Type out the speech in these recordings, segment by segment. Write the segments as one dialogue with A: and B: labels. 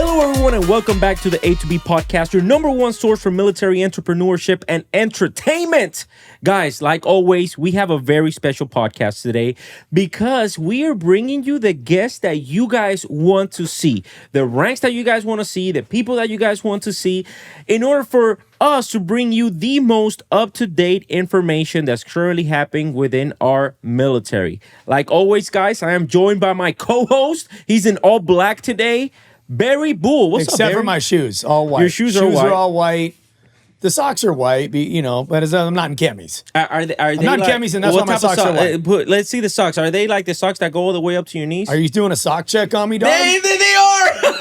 A: Hello, everyone, and welcome back to the A to B podcast, your number one source for military entrepreneurship and entertainment. Guys, like always, we have a very special podcast today because we are bringing you the guests that you guys want to see, the ranks that you guys want to see, the people that you guys want to see, in order for us to bring you the most up-to-date information that's currently happening within our military. Like always, guys, I am joined by my co-host. He's in all black today. Barry Bull, what's
B: Except
A: up, Barry?
B: for my shoes, all white.
A: Your shoes are white.
B: Shoes are all white. The socks are white, but I'm not in camis.
A: Are they
B: I'm not in camis, and that's why my socks are white.
A: Let's see the socks. Are they like the socks that go all the way up to your knees?
B: Are you doing a sock check on me, dog?
A: They are.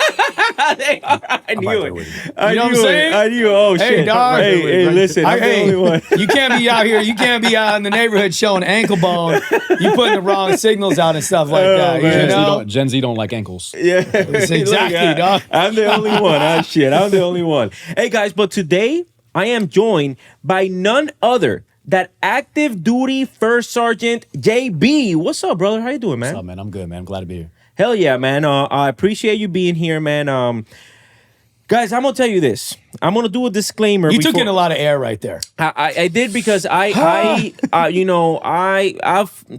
A: They are. I knew it.
B: You know what I'm saying?
A: I knew. Oh
B: Hey,
A: shit,
B: dog.
A: Hey, listen. I'm the only one.
B: You can't be out here. You can't be out in the neighborhood showing ankle bone. You putting the wrong signals out and stuff like that.
A: man.
B: You know?
C: Gen Z don't like ankles.
A: Yeah,
B: exactly, dog.
A: I'm the only one. I'm the only one. Hey guys, but today I am joined by none other than active duty First Sergeant JB. What's up, brother? How you doing, man?
C: What's up, man? I'm good, man. I'm glad to be here.
A: Hell yeah, man. I appreciate you being here, man. Guys, I'm gonna tell you this. I'm gonna do a disclaimer.
B: You took in a lot of air right there.
A: I did because I've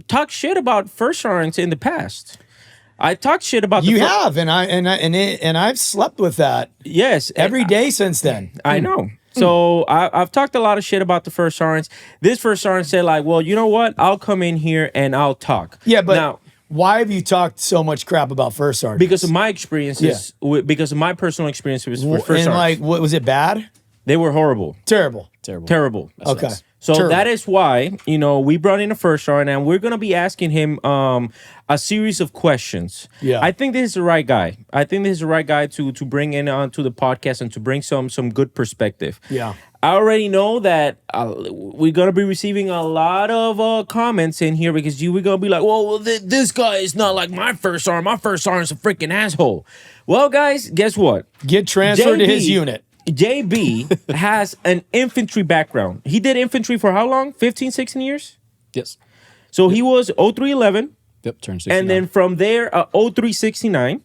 A: talked shit about first sergeants in the past. I talked shit about
B: You have, and I've slept with that.
A: Yes,
B: every day since then.
A: I know. So I've talked a lot of shit about the first sergeants. This first sergeant said, like, well, you know what? I'll come in here and I'll talk.
B: Yeah, but
A: now,
B: why have you talked so much crap about first sergeants?
A: because of my experiences, because of my personal experiences with first
B: and
A: sergeants.
B: like, what was it bad?
A: They were horrible.
B: Terrible.
A: Terrible.
B: Okay.
A: So
B: Terrible.
A: that is why, we brought in a first sergeant and we're going to be asking him a series of questions.
B: Yeah.
A: I think this is the right guy. I think this is the right guy to bring in onto the podcast and to bring some good perspective.
B: Yeah.
A: I already know that we're going to be receiving a lot of comments in here because we're going to be like, well, this guy is not like my first sergeant. My first sergeant's a freaking asshole. Well, guys, guess what?
B: Get transferred to his unit.
A: JB has an infantry background. He did infantry for how long? 15, 16 years?
C: Yes.
A: So he was 0311.
C: Yep, turned 69.
A: And then from there, 0369.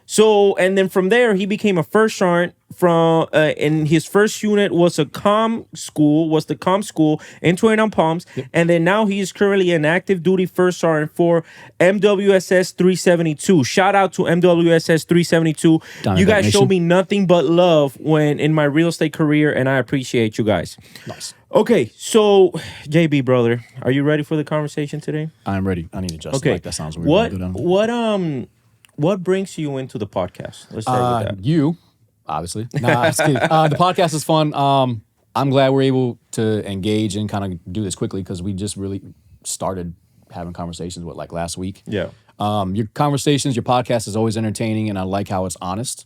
A: So, and then from there, he became a first sergeant from, and his first unit was the comm school in Torreon Palms. Yep. And then now he is currently an active duty first sergeant for MWSS 372. Shout out to MWSS 372. You guys showed me nothing but love when in my real estate career, and I appreciate you guys.
C: Nice.
A: Okay, so JB, brother, are you ready for the conversation today?
C: I'm ready. I need to adjust.
A: Okay,
C: like that sounds weird.
A: What brings you into the podcast? Let's start with that.
C: You, obviously. Nah, just kidding. The podcast is fun. I'm glad we're able to engage and kind of do this quickly because we just really started having conversations last week.
A: Yeah.
C: Your conversations, your podcast is always entertaining, and I like how it's honest.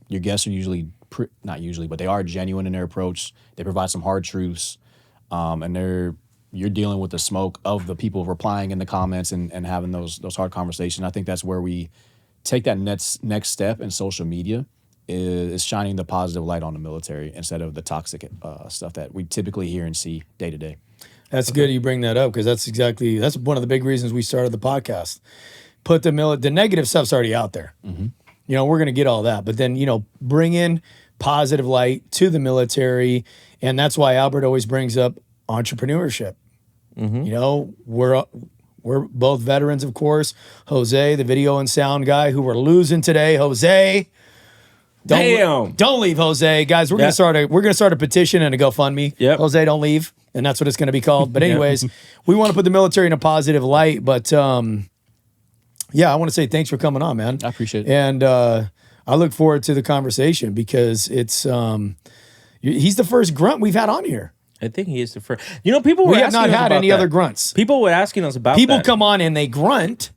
C: Your guests are usually not usually, but they are genuine in their approach. They provide some hard truths, and you're dealing with the smoke of the people replying in the comments and having those hard conversations. I think that's where we take that next step in social media is shining the positive light on the military instead of the toxic stuff that we typically hear and see day to day.
B: That's good you bring that up because that's one of the big reasons we started the podcast. Put the negative stuff's already out there. Mm-hmm. We're going to get all that, but then, bring in positive light to the military. And that's why Albert always brings up entrepreneurship. Mm-hmm. We're both veterans, of course. Jose, the video and sound guy, who we're losing today. Jose, don't leave, Jose, guys. We're gonna start a petition and a GoFundMe.
A: Yep.
B: Jose, don't leave, and that's what it's gonna be called. But anyways, we want to put the military in a positive light. But yeah, I want to say thanks for coming on, man.
C: I appreciate it,
B: and I look forward to the conversation because it's he's the first grunt we've had on here.
A: I think he is the first. People were
B: we have
A: asking
B: not
A: us
B: had
A: about
B: any
A: that.
B: other grunts.
A: People were asking us about
B: People
A: that.
B: come on and they grunt.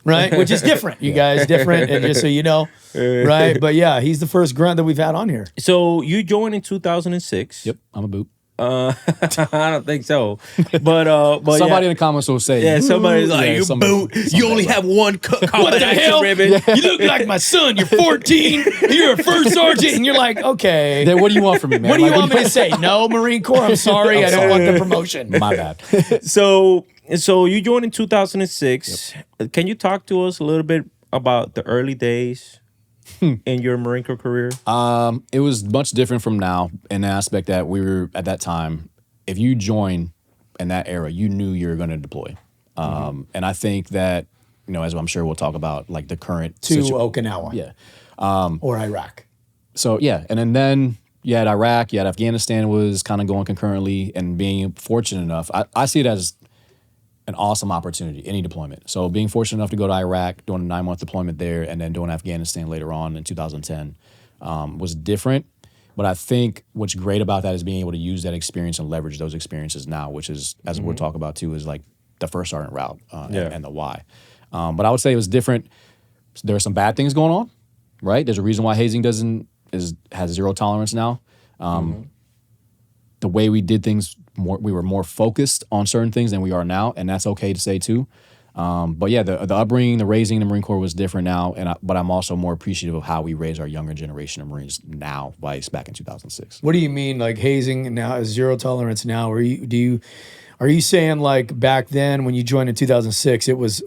B: Right? Which is different, you guys. Different, and just so you know. Right? But yeah, he's the first grunt that we've had on here.
A: So you joined in 2006.
C: Yep, I'm a boot.
A: I don't think so. But
C: somebody in the comments will say,
A: yeah, somebody's like, you boot. You only have one
B: what the hell?
A: ribbon.
B: Yeah. You look like my son. You're 14. You're a first sergeant, and you're like, okay.
C: Then what do you want from me, man?
B: What do you want me to say? No, Marine Corps. I'm sorry. I don't want the promotion.
C: My bad.
A: So you joined in 2006. Yep. Can you talk to us a little bit about the early days in your Marine Corps career?
C: It was much different from now in the aspect that we were at that time. If you joined in that era, you knew you were going to deploy. And I think that, as I'm sure we'll talk about, like the current
B: To Okinawa.
C: Yeah.
B: Or Iraq.
C: So yeah, and then you had Iraq, you had Afghanistan was kind of going concurrently, and being fortunate enough, I see it as an awesome opportunity, any deployment. So being fortunate enough to go to Iraq, doing a 9-month deployment there, and then doing Afghanistan later on in 2010 was different. But I think what's great about that is being able to use that experience and leverage those experiences now, which is, as we'll talk about too, is like the first sergeant route and the why. But I would say it was different. There are some bad things going on, right? There's a reason why hazing has zero tolerance now. The way we did things, we were more focused on certain things than we are now, and that's okay to say too. But yeah, the upbringing, the raising in the Marine Corps was different now, but I'm also more appreciative of how we raise our younger generation of Marines now, back in 2006.
B: What do you mean, like hazing now is zero tolerance now? Are you saying like back then when you joined in 2006, it was,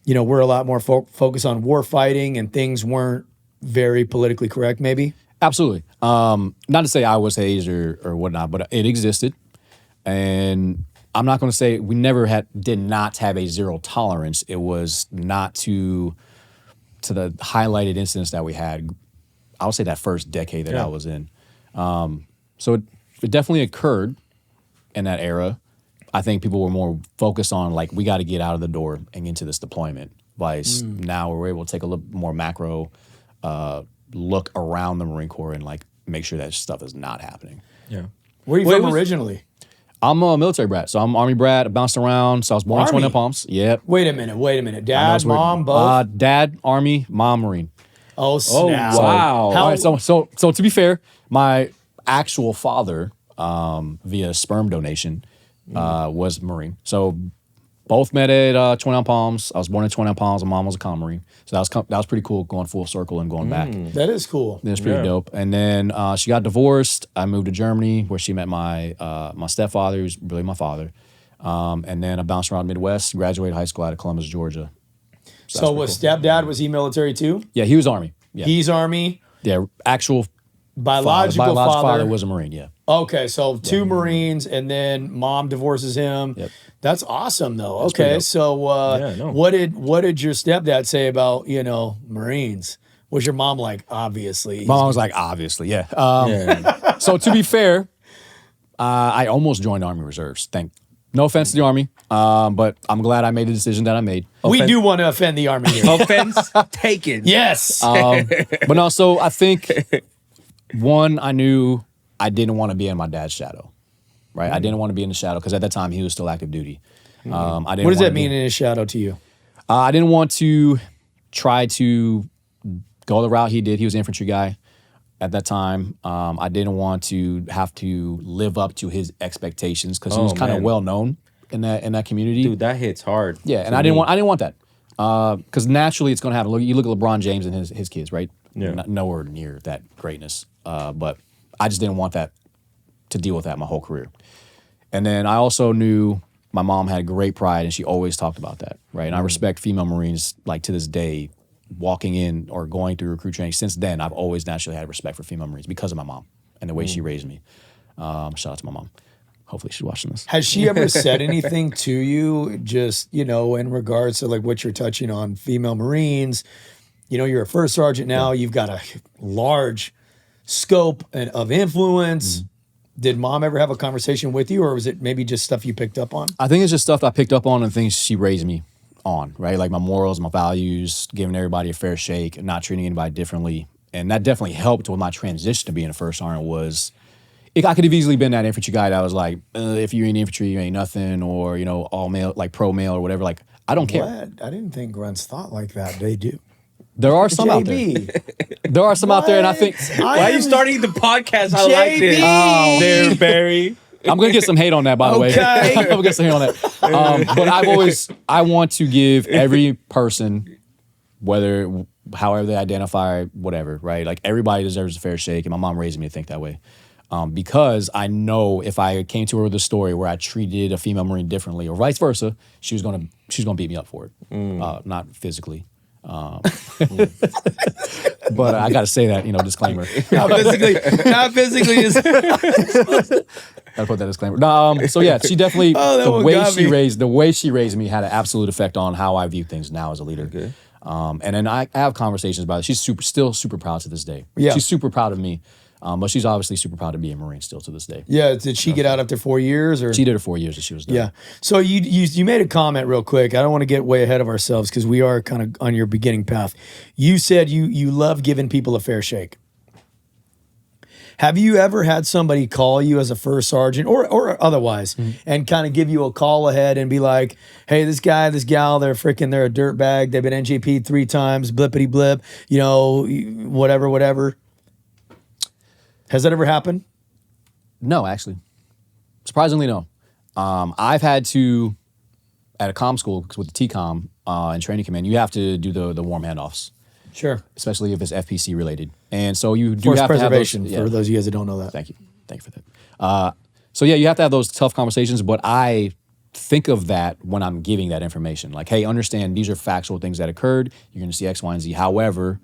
B: we're a lot more focused on war fighting and things weren't very politically correct, maybe?
C: Absolutely. Not to say I was hazed or whatnot, but it existed. And I'm not going to say we did not have a zero tolerance. It was not to the highlighted incidents that we had. I would say that first decade that I was in. So it definitely occurred in that era. I think people were more focused on like, we got to get out of the door and get into this deployment. Now we're able to take a little more macro look around the Marine Corps and like make sure that stuff is not happening.
A: Yeah.
B: Where are you from originally?
C: I'm a military brat, so I'm Army brat. I bounced around, so I was born in Twin Palms. Yep.
B: Wait a minute. Dad, mom, both?
C: Dad, Army, mom, Marine.
B: Oh, snap.
A: Oh, wow.
C: All right, so to be fair, my actual father, via sperm donation, was Marine. So both met at Twin Palms. I was born in Twin Palms, and mom was a comm Marine. So that was pretty cool, going full circle and going back.
B: That is cool.
C: It was pretty dope. And then she got divorced. I moved to Germany, where she met my stepfather, who's really my father. And then I bounced around the Midwest, graduated high school out of Columbus, Georgia.
B: So was stepdad, was he military too?
C: Yeah, he was Army. Yeah.
B: He's Army.
C: Yeah, actual
B: biological
C: father was a Marine, yeah.
B: Okay, so two Marines, and then mom divorces him. Yep. That's awesome, though. That's okay, so what did your stepdad say about Marines? Was your mom like, obviously?
C: My mom was like, obviously, yeah. So to be fair, I almost joined Army Reserves. No offense to the Army, but I'm glad I made the decision that I made.
B: We do want to offend the Army here.
A: Offense taken.
B: Yes.
C: But no, so I think, one, I knew I didn't want to be in my dad's shadow, right? I didn't want to be in the shadow because at that time he was still active duty. What
B: does that mean in his shadow to you?
C: I didn't want to try to go the route he did. He was an infantry guy at that time. I didn't want to have to live up to his expectations because he was kind of well known in that community.
A: Dude, that hits hard.
C: Yeah, and I didn't want that because naturally it's going to happen. You look at LeBron James and his kids, right? Yeah. Nowhere near that greatness, but I just didn't want that to deal with that my whole career. And then I also knew my mom had great pride, and she always talked about that, right? And I respect female Marines, like to this day, walking in or going through recruit training. Since then, I've always naturally had respect for female Marines because of my mom and the way she raised me. Shout out to my mom. Hopefully she's watching this.
B: Has she ever said anything to you, just, in regards to like what you're touching on, female Marines? You're a first sergeant now. You've got a large scope of influence. Did mom ever have a conversation with you, or was it maybe just stuff you picked up on?
C: I think it's just stuff I picked up on and things she raised me on, right? Like my morals, my values, giving everybody a fair shake, not treating anybody differently. And that definitely helped with my transition to being a first sergeant I could have easily been that infantry guy that was like, if you're in infantry, you ain't nothing, or, all male, like pro male or whatever. Like, I don't care.
B: I didn't think grunts thought like that. They do.
C: There are some out there. There are some out there, and I think...
A: Why are you starting the podcast? I like this. There, Barry.
C: I'm going to get some hate on that, by the way. I'm going to get some hate on that. But I want to give every person, however they identify, whatever, right? Like everybody deserves a fair shake, and my mom raised me to think that way. Because I know if I came to her with a story where I treated a female Marine differently or vice versa, she was going to beat me up for it, not physically. But I got to say that, disclaimer.
B: not physically.
C: Gotta put that disclaimer. No, so yeah, she definitely the way she raised me had an absolute effect on how I view things now as a leader.
A: Okay.
C: And then I have conversations about it. She's still super proud to this day.
B: Yeah.
C: She's super proud of me. But she's obviously super proud to be a Marine still to this day.
B: Yeah. Did she get out after 4 years or?
C: She did it 4 years and she was done.
B: Yeah. So you made a comment real quick. I don't want to get way ahead of ourselves because we are kind of on your beginning path. You said you love giving people a fair shake. Have you ever had somebody call you as a first sergeant or otherwise and kind of give you a call ahead and be like, hey, this guy, this gal, they're a dirtbag. They've been NJP'd 3 times, blippity blip, whatever. Has that ever happened?
C: No, actually. Surprisingly, no. I've had to, at a comm school, because with the TCOM and training command, you have to do the warm handoffs.
B: Sure.
C: Especially if it's FPC related. And so you do
B: Force
C: have
B: preservation,
C: to have those,
B: for those of you guys that don't know that.
C: Thank you for that. So yeah, you have to have those tough conversations, but I think of that when I'm giving that information. Like, hey, understand these are factual things that occurred. You're going to see X, Y, and Z. However,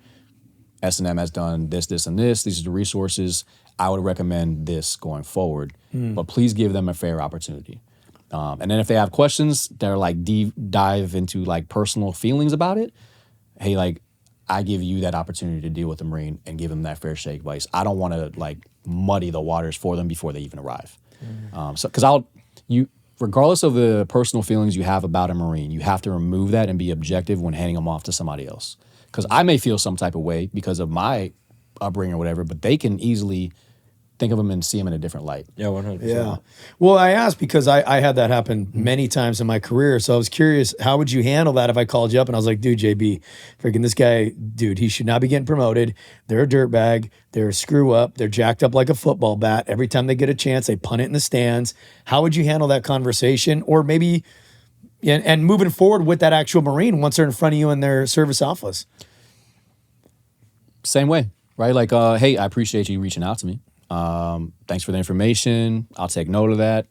C: S&M has done this, this, and this. These are the resources. I would recommend this going forward. But please give them a fair opportunity. And then if they have questions that are like dive into like personal feelings about it, hey, like, I give you that opportunity to deal with the Marine and give them that fair shake advice. I don't want to like muddy the waters for them before they even arrive. Regardless of the personal feelings you have about a Marine, you have to remove that and be objective when handing them off to somebody else. Because I may feel some type of way because of my upbringing or whatever, but they can easily think of them and see them in a different light.
A: Yeah, 100%.
B: Yeah. Well, I asked because I had that happen many times in my career. So I was curious, how would you handle that if I called you up and I was like, dude, JB, freaking this guy, dude, he should not be getting promoted. They're a dirtbag. They're a screw up. They're jacked up like a football bat. Every time they get a chance, they punt it in the stands. How would you handle that conversation? Or maybe, and moving forward with that actual Marine once they're in front of you in their service alphas?
C: Same way, right? Like, hey, I appreciate you reaching out to me. Thanks for the information. I'll take note of that.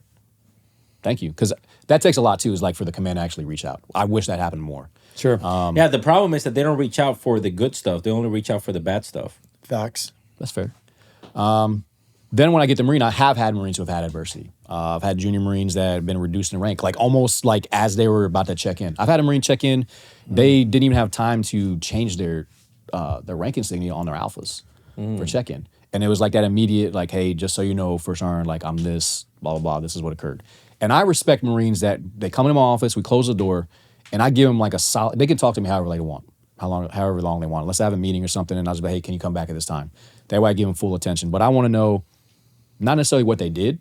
C: Thank you. Because that takes a lot too, is like for the command to actually reach out. I wish that happened more.
B: Sure.
A: Yeah, the problem is that they don't reach out for the good stuff. They only reach out for the bad stuff.
B: Facts.
C: That's fair. Then when I get to Marine, I have had Marines who have had adversity. I've had junior Marines that have been reduced in rank, like almost like as they were about to check in. I've had a Marine check in. They didn't even have time to change their rank insignia on their alphas for check-in. And it was like that immediate, like, hey, just so you know, First Sergeant, like, I'm this, blah, blah, blah, this is what occurred. And I respect Marines that they come into my office, we close the door, and I give them like a solid, they can talk to me however they want, however long they want. Let's have a meeting or something, and I'll just be, hey, can you come back at this time? That way I give them full attention. But I want to know, not necessarily what they did,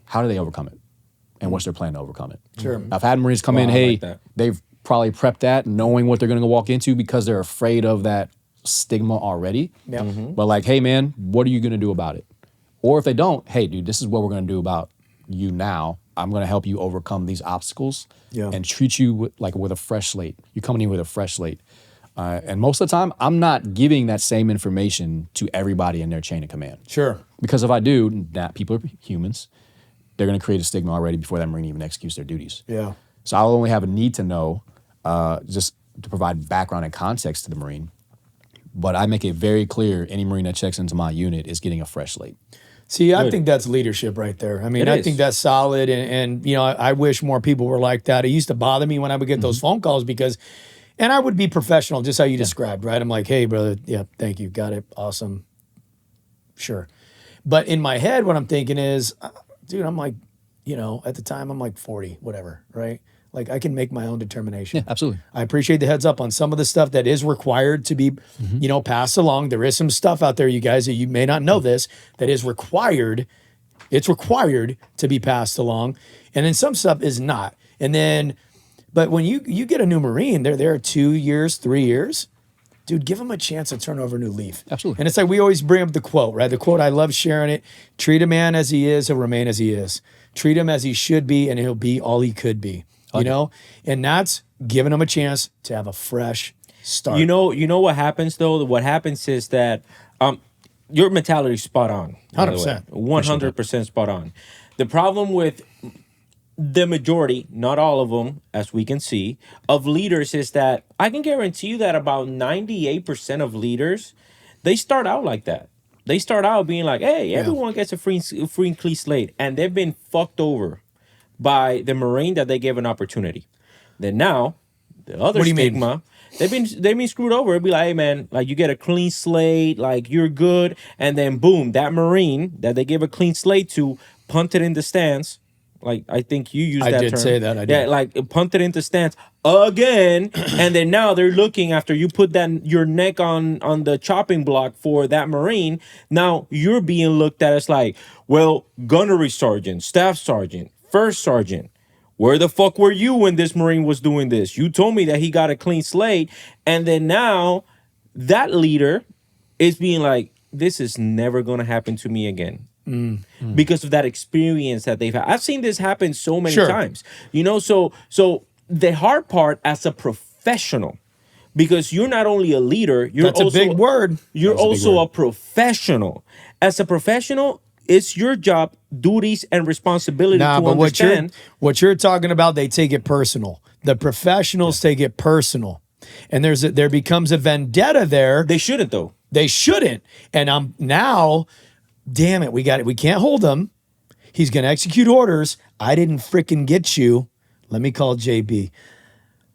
C: how do they overcome it? And what's their plan to overcome it?
B: Sure.
C: I've had Marines come in, hey, they've probably prepped that, knowing what they're going to walk into because they're afraid of that stigma already.
B: Yeah.
C: But like, hey man, what are you gonna do about it? Or if they don't, hey dude, this is what we're gonna do about you now. I'm gonna help you overcome these obstacles and treat you with a fresh slate. You're coming in with a fresh slate. And most of the time, I'm not giving that same information to everybody in their chain of command.
B: Sure.
C: Because if I do, that people are humans. They're gonna create a stigma already before that Marine even executes their duties.
B: Yeah.
C: So I'll only have a need to know, just to provide background and context to the Marine. But I make it very clear any Marine that checks into my unit is getting a fresh slate.
B: See, I think that's leadership right there. I mean, I think that's solid. And I wish more people were like that. It used to bother me when I would get those phone calls because, and I would be professional, just how you described, right? I'm like, hey, brother, yeah, thank you. Got it. Awesome. Sure. But in my head, what I'm thinking is, dude, I'm like, at the time, I'm like 40, whatever, right? Like I can make my own determination.
C: Yeah, absolutely.
B: I appreciate the heads up on some of the stuff that is required to be, passed along. There is some stuff out there, you guys, that you may not know this, that is required. It's required to be passed along. And then some stuff is not. And then, but when you get a new Marine, they're there 2 years, 3 years. Dude, give them a chance to turn over a new leaf.
C: Absolutely.
B: And it's like we always bring up the quote, right? The quote, I love sharing it. Treat a man as he is, he'll remain as he is. Treat him as he should be, and he'll be all he could be. And that's giving them a chance to have a fresh start.
A: You know what happens though? What happens is that your mentality is spot on.
B: 100%.
A: 100% spot on. The problem with the majority, not all of them, as we can see, of leaders is that I can guarantee you that about 98% of leaders, they start out like that. They start out being like, hey, everyone gets a free and clean slate. And they've been fucked over by the Marine that they gave an opportunity. Then now, the other
B: What do you mean?
A: stigma, they've been screwed over. It'd be like, hey man, like you get a clean slate, like you're good, and then boom, that Marine that they gave a clean slate to punted in the stands. Like I think you used
B: I
A: that
B: did
A: term.
B: say that, I
A: Yeah,
B: did.
A: like punted into stands again, and then now they're looking after you put that your neck on the chopping block for that Marine. Now you're being looked at as like, well, gunnery sergeant, staff sergeant, first sergeant. Where the fuck were you when this Marine was doing this? You told me that he got a clean slate. And then now that leader is being like, this is never going to happen to me again. Because of that experience that they've had. I've seen this happen so many times. You know, so the hard part as a professional, because you're not only a leader, you're
B: That's
A: also
B: a big word.
A: You're
C: That's a big
A: also
C: word.
A: a professional. As a professional, it's your job, duties, and responsibility
B: Nah,
A: to
B: but
A: understand.
B: what you're talking about, they take it personal. The professionals take it personal, and there becomes a vendetta there.
A: They shouldn't though.
B: They shouldn't. And I'm now, damn it, we got it. We can't hold him. He's gonna execute orders. I didn't freaking get you. Let me call JB.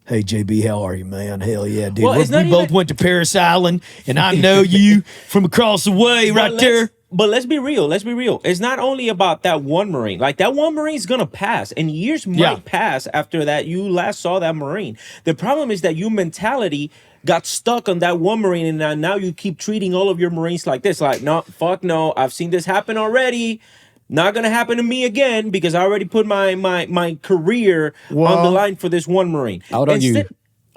B: Hey JB, how are you, man? Hell yeah, dude.
A: Well, it's not
B: we both
A: even-
B: went to Paris Island, and I know you from across the way, right there.
A: But let's be real. Let's be real. It's not only about that one Marine. Like that one Marine's gonna pass, and years might pass after that you last saw that Marine. The problem is that your mentality got stuck on that one Marine, and now you keep treating all of your Marines like this. Like, no, fuck no. I've seen this happen already. Not gonna happen to me again because I already put my career on the
B: Well,
A: line for this one Marine.
C: I would argue.
A: Instead-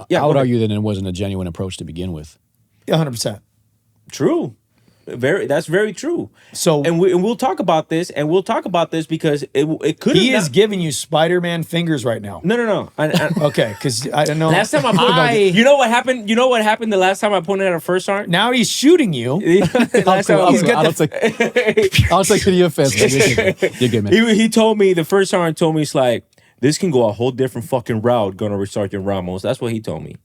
A: Yeah,
C: I
A: go
C: would
A: ahead.
C: argue that it wasn't a genuine approach to begin with.
B: 100%.
A: True. That's very true.
B: So-
A: and we'll talk about this, because it could
B: He is giving you Spider-Man fingers right now.
A: no.
B: Okay, because I don't know.
A: Last time I pointed, you know what happened? You know what happened the last time I pointed at a first sergeant?
B: Now he's shooting you.
A: Last time I
C: I'll
A: pointed-
C: take to the offense. You're good, man.
A: he told me, the first sergeant told me, it's like, this can go a whole different fucking route, Gunnery Sergeant Ramos. That's what he told me.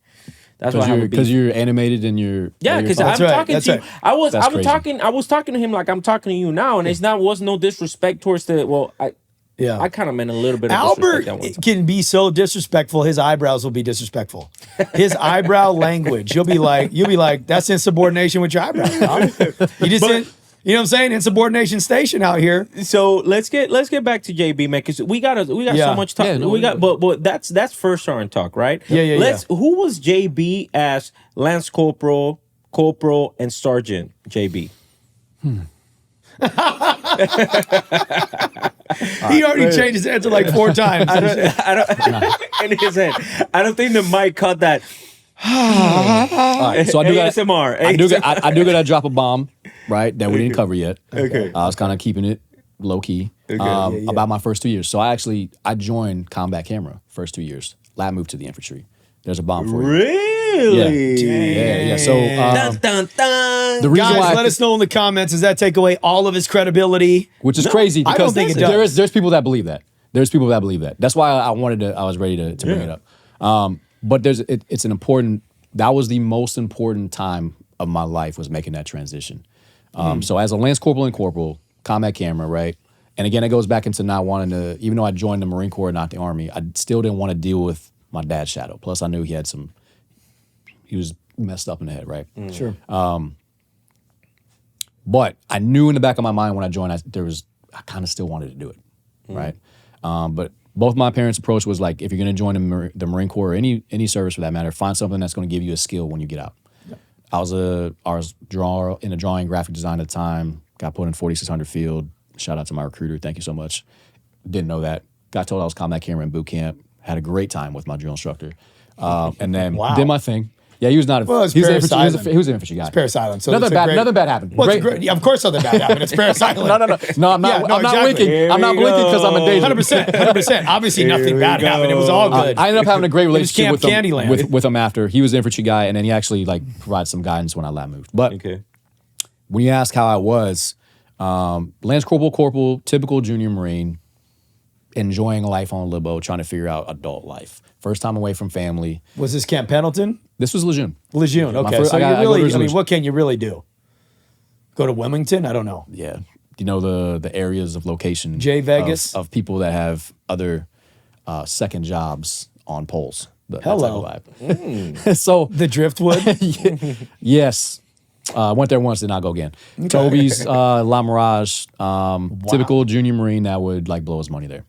A: That's why I have a beef.
C: Because you're animated and you're
A: Yeah, because I'm
B: That's right,
A: talking
B: that's
A: to you.
B: right.
A: I was
C: crazy.
A: talking to him like I'm talking to you now, and it's not was no disrespect towards the. Well,
B: Yeah.
A: I kind of meant a little bit of
B: Albert
A: disrespect that one time.
B: can be so disrespectful. His eyebrows will be disrespectful. His eyebrow language. You'll be like, that's insubordination with your eyebrows, dog. You just, you know what I'm saying? Insubordination station out here.
A: So let's get back to JB, man, because we got
B: Yeah.
A: so much talk.
C: Yeah, no,
A: we got, but that's first sergeant talk, right?
B: Yeah.
A: Who was JB as Lance Corporal, and Sergeant JB?
B: He already changed his answer like 4 times.
A: I don't. In his head, I don't think the mic caught that.
C: All right, so I do got
A: ASMR.
C: I do got to drop a bomb, right? That we didn't cover yet.
A: Okay.
C: I was kind of keeping it low key about my first 2 years. So I joined combat camera first 2 years. Lab moved to the infantry. There's a bomb for you.
A: Really?
C: Yeah. So
A: Dun, dun, dun.
C: the reason
B: Guys,
C: why,
B: let us know in the comments. Does that take away all of his credibility?
C: which is crazy
B: I
C: because
B: don't think it does.
C: there's people that believe that. There's people that believe that. That's why I was ready to bring it up. But it's an important. That was the most important time of my life, was making that transition. So as a Lance Corporal and Corporal, combat camera, right? And again, it goes back into not wanting to, even though I joined the Marine Corps, not the Army, I still didn't want to deal with my dad's shadow. Plus, I knew he was messed up in the head, right?
B: Sure.
C: But I knew in the back of my mind when I joined, I kind of still wanted to do it, right? But both my parents' approach was like, if you're going to join the Marine Corps or any service for that matter, find something that's going to give you a skill when you get out. Yep. I was a drawer in a drawing graphic design at the time. Got put in 4600 field. Shout out to my recruiter. Thank you so much. Didn't know that. Got told I was combat camera in boot camp. Had a great time with my drill instructor. And then did my thing. Yeah, he was not.
B: Well, it's
C: he was an
B: Paris
C: infantry,
B: Island.
C: he was an infantry guy.
B: It's Paris Island. So
C: nothing bad happened.
B: Well,
C: Great-
B: yeah, of course something bad happened. It's Paris Island.
C: No, I'm not.
B: Yeah, no,
C: I'm not
B: exactly.
C: blinking.
A: Here
C: I'm not
A: we
C: blinking because I'm a
A: go.
C: danger.
B: 100%. Obviously, nothing
A: we
B: bad happened. It was all good.
C: I ended up having a great relationship
B: Camp
C: with him,
B: Candyland.
C: with him after. He was an infantry guy, and then he actually provided some guidance when I lab moved. But
A: Okay.
C: when you ask how I was, Lance Corporal, typical junior Marine, enjoying life on Libo, trying to figure out adult life. First time away from family.
B: Was this Camp Pendleton?
C: This was Lejeune.
B: Lejeune.
C: My
B: Okay,
C: first-
B: so
C: I got-
B: you
C: I go to
B: really, I mean,
C: Lejeune.
B: what can you really do? Go to Wilmington? I don't know.
C: Yeah. You know the areas of location.
B: J Vegas?
C: Of people that have other second jobs on poles. That type of
B: Hello.
C: vibe. So
B: The Driftwood?
C: yes. Went there once, did not go again. Toby's La Mirage, typical junior Marine that would like blow his money there.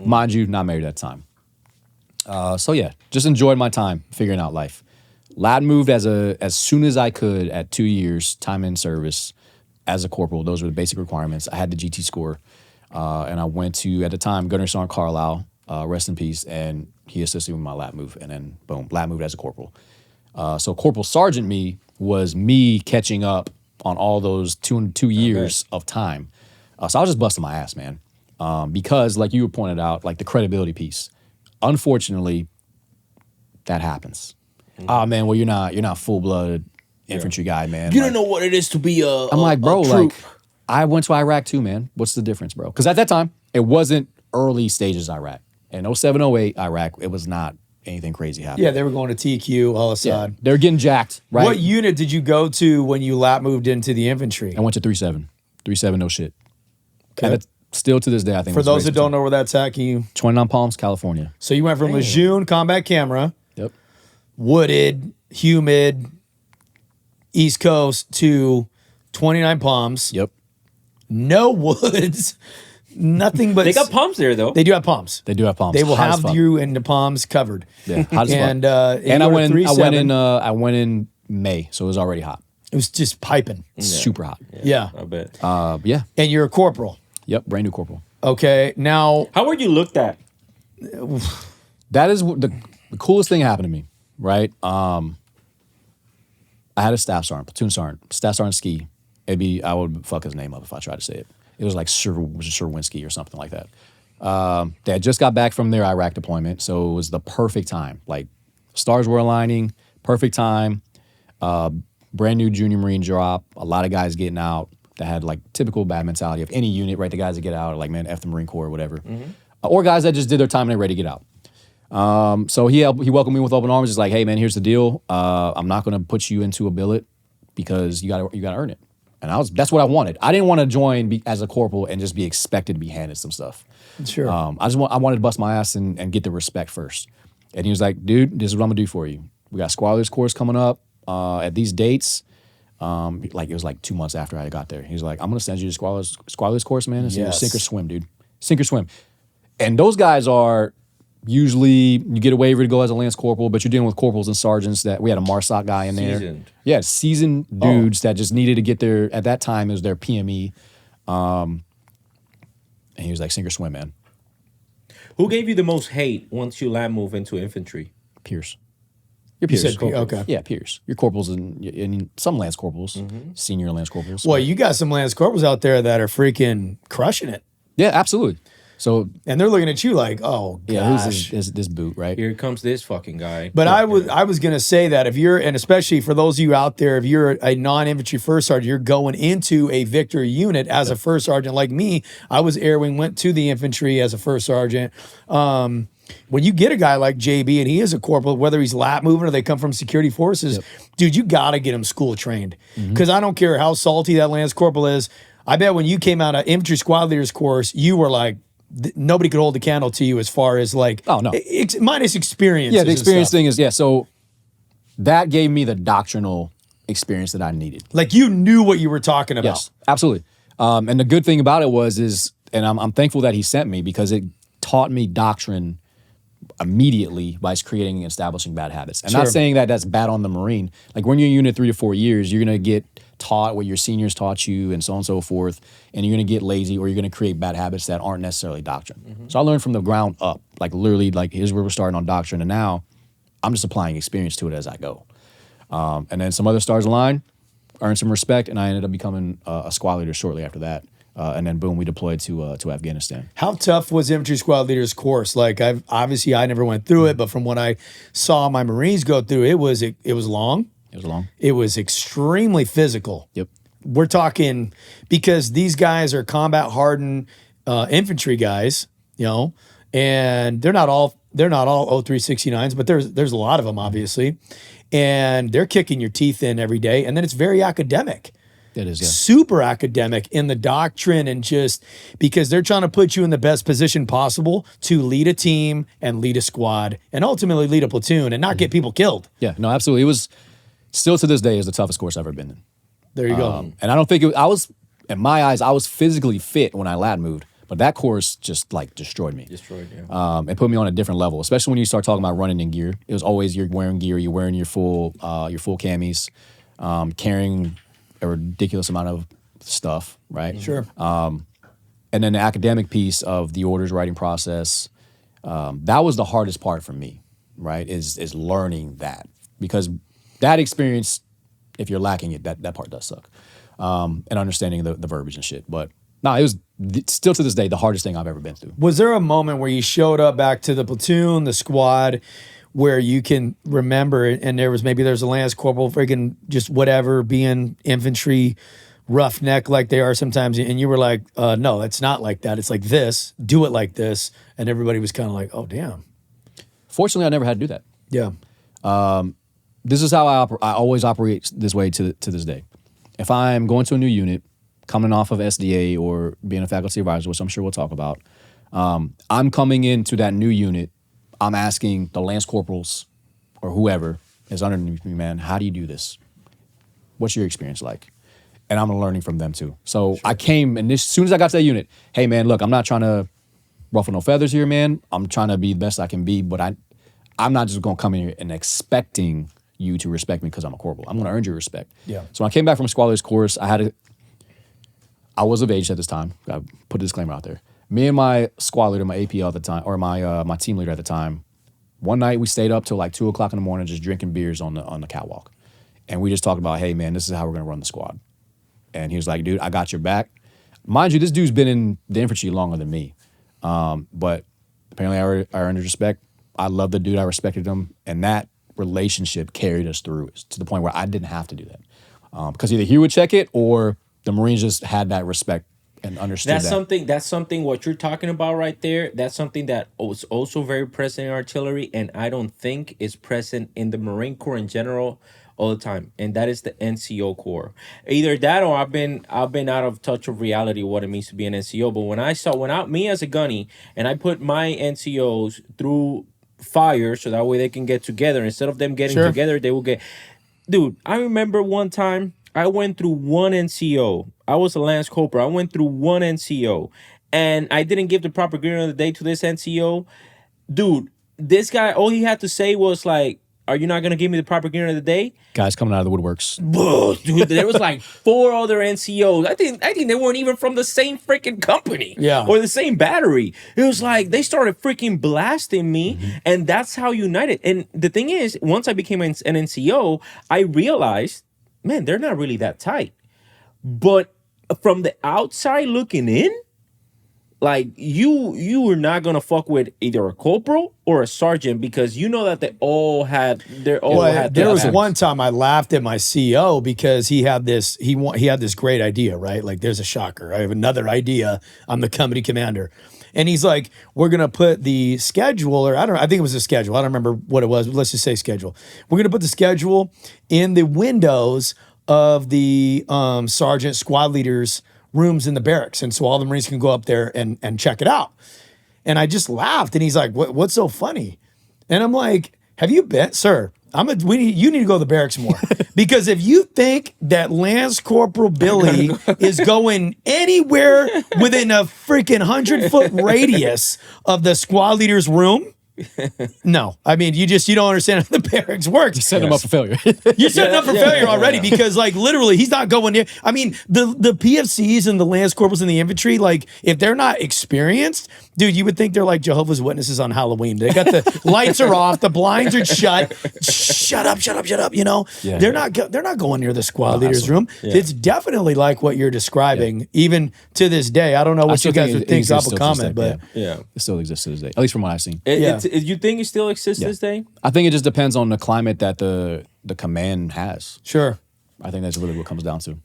C: Mind you, not married at the time. So yeah, just enjoyed my time figuring out life. Lad moved as soon as I could at 2 years, time in service as a corporal. Those were the basic requirements. I had the GT score. And I went to, at the time, Gunner Sergeant Carlisle, rest in peace, and he assisted with my lab move. And then, boom, lab moved as a corporal. So Corporal Sergeant me was me catching up on all those two years of time. So I was just busting my ass, man. Because, like you pointed out, like the credibility piece. Unfortunately, that happens. Oh man, well you're not full blooded infantry guy, man.
A: You
C: Like,
A: don't know what it is to be a.
C: I'm like, bro,
A: troop.
C: like I went to Iraq too, man. What's the difference, bro? Because at that time, it wasn't early stages Iraq. In 07, 08 Iraq, it was not anything crazy happening.
B: Yeah, they were going to TQ, Al
C: Yeah,
B: Assad.
C: they were getting jacked, right?
B: What unit did you go to when you lap moved into the infantry?
C: I went to 3-7. 3-7, no shit.
B: Okay.
C: And still to this day, I think.
B: For those that don't know where that's at, can you?
C: 29 Palms, California.
B: So you went from Lejeune combat camera,
C: Yep.
B: wooded, humid, East Coast to 29 Palms.
C: Yep.
B: No woods, nothing but.
A: They got pumps there though.
B: They do have palms.
C: They do have palms.
B: They will
C: Hot as
B: have
C: fuck.
B: you in the palms covered.
C: Yeah, hot as fuck.
B: And
C: And I
B: you were
C: went in. I
B: 3-7.
C: went in May, so it was already hot.
B: It was just piping.
C: Super hot.
B: Yeah.
A: I bet.
C: Yeah.
B: And you're a corporal.
C: Yep. Brand new corporal.
B: Okay. Now,
A: How were you looked at?
C: That is the coolest thing happened to me. Right. I had a staff sergeant, platoon sergeant, staff sergeant ski. I would fuck his name up if I tried to say it. It was like Sherwinski or something like that. They had just got back from their Iraq deployment, so it was the perfect time. Like stars were aligning, perfect time. Brand new junior Marine drop. A lot of guys getting out that had like typical bad mentality of any unit, right? The guys that get out are like, man, F the Marine Corps or whatever. Or guys that just did their time and they're ready to get out. So he welcomed me with open arms. Just like, hey man, here's the deal. I'm not going to put you into a billet because you got to earn it. And that's what I wanted. I didn't want to join as a corporal and just be expected to be handed some stuff.
B: sure.
C: I wanted to bust my ass and get the respect first. And he was like, dude, this is what I'm gonna do for you. We got squadrons course coming up at these dates. Like it was like 2 months after I got there. He was like, I'm gonna send you to squadrons course, man. It's either
B: Yes.
C: sink or swim, dude. Sink or swim. And those guys are usually you get a waiver to go as a lance corporal, but you're dealing with corporals and sergeants that we had a MARSOC guy in there.
A: Seasoned.
C: Yeah, seasoned dudes that just needed to get their, at that time, it was their PME. And he was like, sink or swim, man.
A: Who gave you the most hate once you land move into infantry?
C: Peers. Your
B: You
C: peers.
B: said okay.
C: Yeah, peers. Your corporals and some lance corporals, senior lance corporals.
B: Well, you got some lance corporals out there that are freaking crushing it.
C: Yeah, absolutely. So,
B: And they're looking at you like, oh, gosh.
C: yeah, who's this boot, right?
A: Here comes this fucking guy.
B: But I was gonna say that if you're, and especially for those of you out there, if you're a non-infantry first sergeant, you're going into a Victor unit as a first sergeant. Like me, I was air wing, went to the infantry as a first sergeant. When you get a guy like JB and he is a corporal, whether he's lap moving or they come from security forces, dude, you gotta get him school trained. Because I don't care how salty that lance corporal is. I bet when you came out of infantry squad leaders course, you were like, nobody could hold a candle to you as far as like,
C: Oh, no.
B: minus experience.
C: Yeah, the experience thing is, so that gave me the doctrinal experience that I needed.
B: Like you knew what you were talking about.
C: Yes, absolutely. And the good thing about it and I'm thankful that he sent me because it taught me doctrine immediately by creating and establishing bad habits. And not saying that that's bad on the Marine. Like when you're in unit 3 to 4 years, you're going to get taught what your seniors taught you and so on and so forth. And you're going to get lazy or you're going to create bad habits that aren't necessarily doctrine. So I learned from the ground up, like literally like here's where we're starting on doctrine. And now I'm just applying experience to it as I go. And then some other stars aligned, earned some respect. And I ended up becoming a squad leader shortly after that. And then boom, we deployed to Afghanistan.
B: How tough was infantry squad leaders course? Like I never went through it, but from what I saw my Marines go through, it was long.
C: It was long.
B: It was extremely physical.
C: Yep.
B: We're talking because these guys are combat hardened infantry guys. you know, and they're not all 0369s, but there's a lot of them, obviously, and they're kicking your teeth in every day, and then it's very academic.
C: It is, yeah.
B: Super academic in the doctrine, and just because they're trying to put you in the best position possible to lead a team and lead a squad and ultimately lead a platoon and not get people killed.
C: Yeah, no, absolutely. It was still to this day is the toughest course I've ever been in.
B: There you go.
C: And I don't think I was, in my eyes, I was physically fit when I lat moved, but that course just like destroyed me. And put me on a different level, especially when you start talking about running in gear. It was always you're wearing gear, you're wearing your full camis, carrying a ridiculous amount of stuff, right?
B: Sure.
C: And then the academic piece of the orders writing process, that was the hardest part for me, right? Is learning that, because that experience, if you're lacking it, that part does suck. And understanding the verbiage and shit. But no, it was still to this day the hardest thing I've ever been through.
B: Was there a moment where you showed up back to the platoon, the squad, where you can remember it, and there's a lance corporal, freaking just whatever, being infantry, roughneck like they are sometimes, and you were like, no, it's not like that. It's like this. Do it like this. And everybody was kind of like, oh, damn.
C: Fortunately, I never had to do that.
B: Yeah.
C: This is how I always operate this way to this day. If I'm going to a new unit, coming off of SDA or being a faculty advisor, which I'm sure we'll talk about, I'm coming into that new unit, I'm asking the lance corporals or whoever is underneath me, man, how do you do this? What's your experience like? And I'm learning from them too. So I came, and as soon as I got to that unit, hey man, look, I'm not trying to ruffle no feathers here, man. I'm trying to be the best I can be, but I'm not just gonna come in here and expecting you to respect me because I'm a corporal. I'm gonna earn your respect.
B: Yeah.
C: So when I came back from squad leader's course, I was of age at this time. I put a disclaimer out there. Me and my squad leader, my APL at the time, or my team leader at the time, one night we stayed up till like 2:00 in the morning just drinking beers on the catwalk. And we just talked about, hey man, this is how we're gonna run the squad. And he was like, dude, I got your back. Mind you, this dude's been in the infantry longer than me. But apparently I earned his respect. I loved the dude, I respected him, and that relationship carried us through to the point where I didn't have to do that. Because either he would check it or the Marines just had that respect and understood
A: That's something what you're talking about right there. That's something that was also very present in artillery, and I don't think is present in the Marine Corps in general all the time. And that is the NCO Corps. Either that or I've been out of touch of reality what it means to be an NCO. But me as a gunny, and I put my NCOs through fire so that way they can get together. Instead of them getting together, they will get. Dude, I remember one time I went through one NCO. I was a lance corporal. I went through one NCO, and I didn't give the proper greeting of the day to this NCO. Dude, this guy, all he had to say was like, "Are you not gonna give me the proper greeting of the day?"
C: Guys coming out of the woodworks.
A: Whoa, dude, there was like 4 other NCOs. I think they weren't even from the same freaking company, or the same battery. It was like they started freaking blasting me, and that's how united. And the thing is, once I became an NCO, I realized, man, they're not really that tight. But from the outside looking in, like you were not gonna fuck with either a corporal or a sergeant because you know that they all had. There
B: was one time I laughed at my CO because he had this great idea, right? Like, there's a shocker. I have another idea. I'm the company commander. And he's like, we're going to put the schedule, or I think it was a schedule. I don't remember what it was, but let's just say schedule. We're going to put the schedule in the windows of the sergeant squad leaders' rooms in the barracks. And so all the Marines can go up there and check it out. And I just laughed. And he's like, what's so funny? And I'm like, have you been, sir? You need to go to the barracks more. Because if you think that Lance Corporal Billy is going anywhere within a freaking 100-foot radius of the squad leader's room, no. I mean, you don't understand how the barracks works.
C: You set him up for failure.
B: You're setting up for failure already because, like, literally, he's not going near. I mean, the PFCs and the Lance Corporals and the infantry, like, if they're not experienced, dude, you would think they're like Jehovah's Witnesses on Halloween. They got the lights are off, the blinds are shut. Shut up. You know, they're not going near the squad leader's room. Yeah. It's definitely like what you're describing, even to this day. I don't know what you guys would think. Drop a comment, but
C: it still exists to this day, at least from what I've seen.
A: You think it still exists this day?
C: I think it just depends on the climate that the command has.
B: Sure.
C: I think that's really what it comes down to.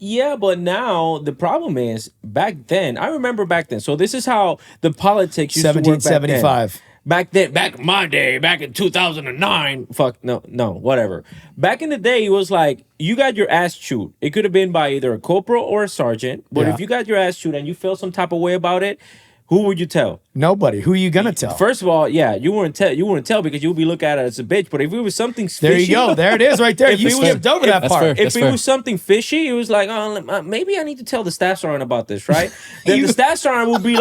A: Yeah, but now the problem is back then. I remember back then. So this is how the politics used to work back then.
B: 1775.
A: Back then, back in my day, back in 2009. Fuck no, no, whatever. Back in the day, it was like you got your ass chewed. It could have been by either a corporal or a sergeant. But
B: Yeah.
A: if you got your ass chewed and you felt some type of way about it, who would you tell?
B: Nobody. Who are you gonna tell?
A: First of all, yeah, you wouldn't tell. You wouldn't tell because you would be looked at as a bitch. But if it was something
B: there
A: fishy,
B: you go. There it is, right there.
A: If
B: You
A: it was-
B: skipped over that
C: That's
B: part.
C: fair.
A: if
C: That's
A: it
C: fair.
A: was something fishy, it was like, oh, maybe I need to tell the staff sergeant about this, right? Then the staff sergeant would be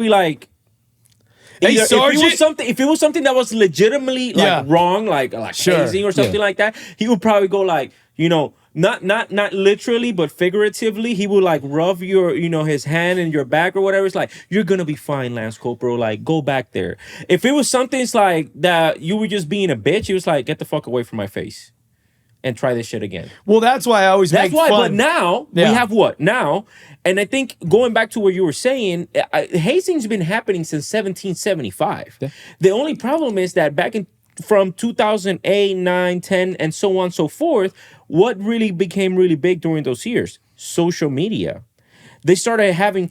A: like,
B: Hey,
A: either
B: Sergeant.
A: if it was something that was legitimately like
B: Yeah.
A: wrong, like
B: Sure.
A: hazing or something
C: Yeah.
A: like that, he would probably go like, not literally, but figuratively, he would like rub your, his hand in your back or whatever. It's like, you're gonna be fine, Lance Corporal. Like, go back there. If it was something like that, you were just being a bitch. He was like, get the fuck away from my face, and try this shit again.
B: Well, that's why I always
A: That's
B: make
A: why.
B: fun.
A: But now
B: Yeah.
A: we have what now, and I think going back to what you were saying, hazing's been happening since 1775.
C: Yeah.
A: The only problem is that back in from 2008, 9, 10, and so on and so forth, what really became really big during those years? Social media. They started having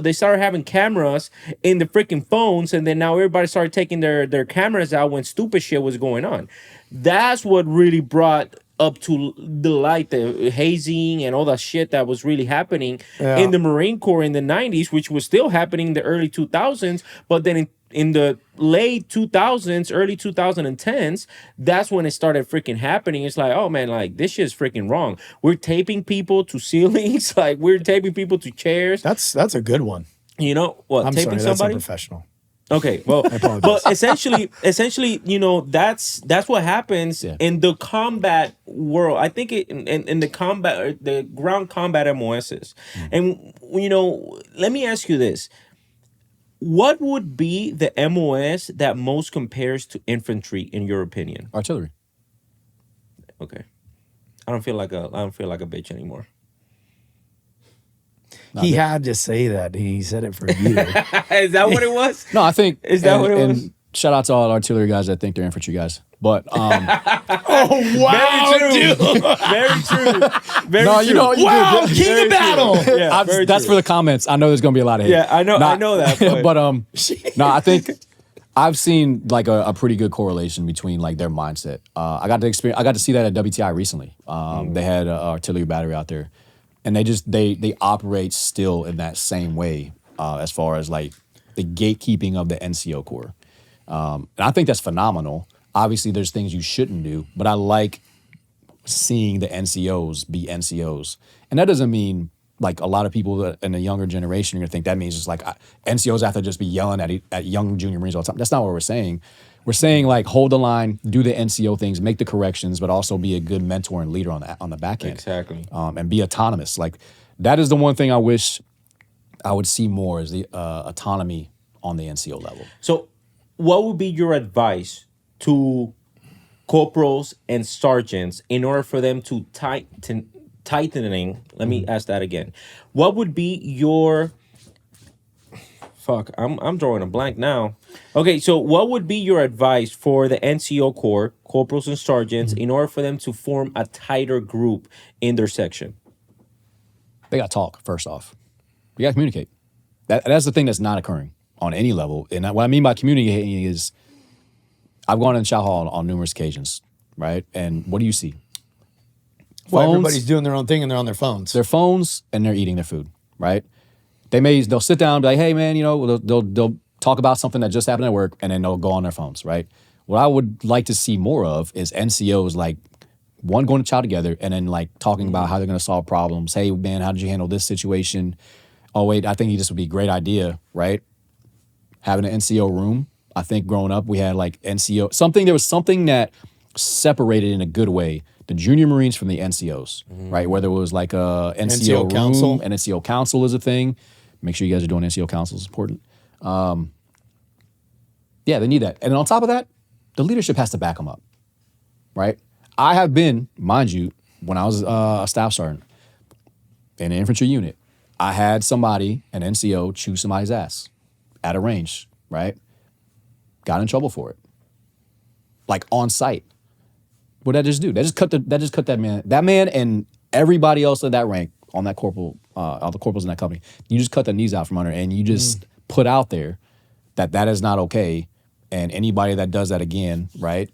A: they started having cameras in the freaking phones, and then now everybody started taking their cameras out when stupid shit was going on. That's what really brought up to the light the hazing and all that shit that was really happening
B: Yeah.
A: in the Marine Corps in the 90s, which was still happening in the early 2000s, but then in the late 2000s, early 2010s, that's when it started freaking happening. It's like, oh man, like this shit's freaking wrong. We're taping people to ceilings, like we're taping people to chairs.
B: That's a good one.
A: What,
B: I'm
A: taping
B: sorry, that's
A: somebody?
B: unprofessional.
A: Okay, well,
B: apologize.
A: but essentially, that's what happens
C: Yeah.
A: in the combat world. I think in the combat, the ground combat MOSs, and let me ask you this: what would be the MOS that most compares to infantry, in your opinion?
C: Artillery.
A: Okay, I don't feel like a bitch anymore.
B: He had to say that. He said it for you.
A: Is that what it was?
C: No, I think
A: Is that what it was?
C: And shout out to all the artillery guys that think they're infantry guys. But
B: Oh wow,
A: Very true.
B: dude!
A: Very true. Very
C: no,
A: true.
C: you know, you
B: Wow,
C: do good.
B: king
A: Very
B: of battle.
A: true. Yeah, very
C: That's
A: true.
C: for the comments. I know there's gonna be a lot of hate.
A: Yeah, I know. I know that. But,
C: But no, I think I've seen like a pretty good correlation between like their mindset. I got to see that at WTI recently. They had an artillery battery out there, and they operate still in that same way as far as like the gatekeeping of the NCO Corps. And I think that's phenomenal. Obviously, there's things you shouldn't do, but I like seeing the NCOs be NCOs, and that doesn't mean like a lot of people in the younger generation are gonna think that means just like NCOs have to just be yelling at young junior Marines all the time. That's not what we're saying. We're saying like hold the line, do the NCO things, make the corrections, but also be a good mentor and leader on the back end.
A: Exactly.
C: And be autonomous. Like that is the one thing I wish I would see more is the autonomy on the NCO level.
A: So, what would be your advice to corporals and sergeants in order for them to tightening? Let me ask that again. What would be your fuck? I'm drawing a blank now. Okay, so what would be your advice for the NCO Corps, corporals and sergeants, in order for them to form a tighter group in their section?
C: They got to talk first off. You got to communicate. That's the thing that's not occurring on any level. And what I mean by communicating is I've gone in chow hall on numerous occasions, right? And what do you see?
B: Well,
C: Phones,
B: everybody's doing their own thing and they're on their phones.
C: their phones, and they're eating their food, right? They'll sit down and be like, hey man, they'll talk about something that just happened at work, and then they'll go on their phones, right? What I would like to see more of is NCOs like one going to chow together and then like talking about how they're going to solve problems. Hey man, how did you handle this situation? Oh wait, I think this would be a great idea, right? Having an NCO room. I think growing up we had like NCO there was something that separated in a good way the junior Marines from the NCOs, right? Whether it was like a NCO room,
B: council.
C: and NCO council is a thing. Make sure you guys are doing NCO council, is important. Yeah, they need that. And on top of that, the leadership has to back them up, right? I have been, mind you, when I was a staff sergeant in an infantry unit, I had somebody, an NCO, chew somebody's ass at a range, right? Got in trouble for it. Like on site. What did that just do? That just cut that man and everybody else in that rank, on that corporal, all the corporals in that company, you just cut the knees out from under, and you just put out there that is not okay. And anybody that does that again, right,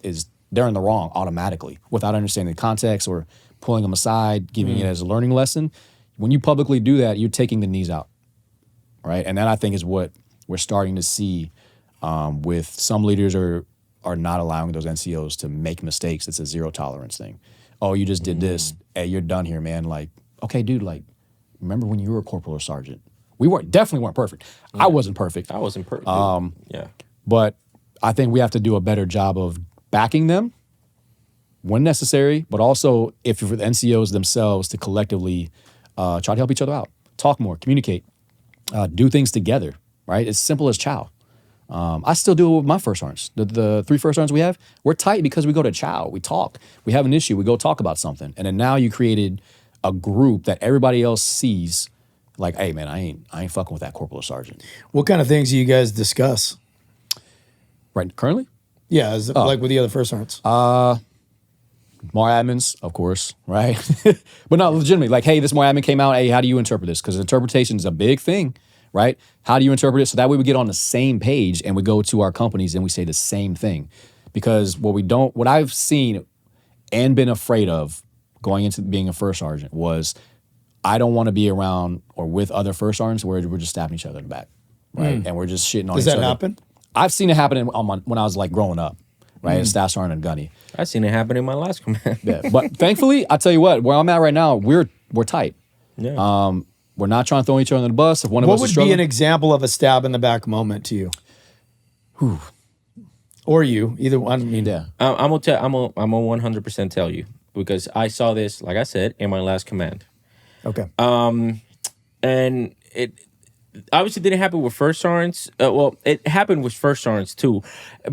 C: they're in the wrong automatically without understanding the context or pulling them aside, giving it as a learning lesson. When you publicly do that, you're taking the knees out, right? And that, I think, is what we're starting to see with some leaders are not allowing those NCOs to make mistakes. It's a zero tolerance thing. Oh, you just did this. Hey, you're done here, man. Like, okay, dude, like, remember when you were a corporal or sergeant? We definitely weren't perfect. I wasn't perfect.
A: I wasn't perfect. Yeah.
C: But I think we have to do a better job of backing them when necessary, but also if for the NCOs themselves to collectively try to help each other out, talk more, communicate, do things together, right? It's simple as chow. I still do it with my first sergeants. The 3 first sergeants we have, we're tight because we go to chow, we talk, we have an issue, we go talk about something. And then now you created a group that everybody else sees like, hey man, I ain't fucking with that corporal or sergeant.
B: What kind of things do you guys discuss?
C: Right, currently?
B: Yeah, like with the other first sergeants.
C: More admins, of course, right? But not legitimately. Like, hey, this more admin came out. Hey, how do you interpret this? Because interpretation is a big thing, right? How do you interpret it? So that way we get on the same page and we go to our companies and we say the same thing. Because what I've seen and been afraid of going into being a first sergeant was I don't want to be around or with other first sergeants where we're just stabbing each other in the back, right? And we're just shitting on each other.
B: Does that happen?
C: I've seen it happen when I was like growing up, right? As staff sergeant and gunny.
A: I seen it happen in my last command.
C: Yeah, but thankfully, I tell you what, where I'm at right now, we're tight.
A: Yeah.
C: We're not trying to throw each other under the bus. If one of us is
B: What would be
C: struggling,
B: an example of a stab in the back moment to you? Or you, either one. I mean,
C: yeah.
A: I'm gonna 100% tell you because I saw this, like I said, in my last command.
B: Okay.
A: And it obviously didn't happen with first sergeants. Well, it happened with first sergeants too,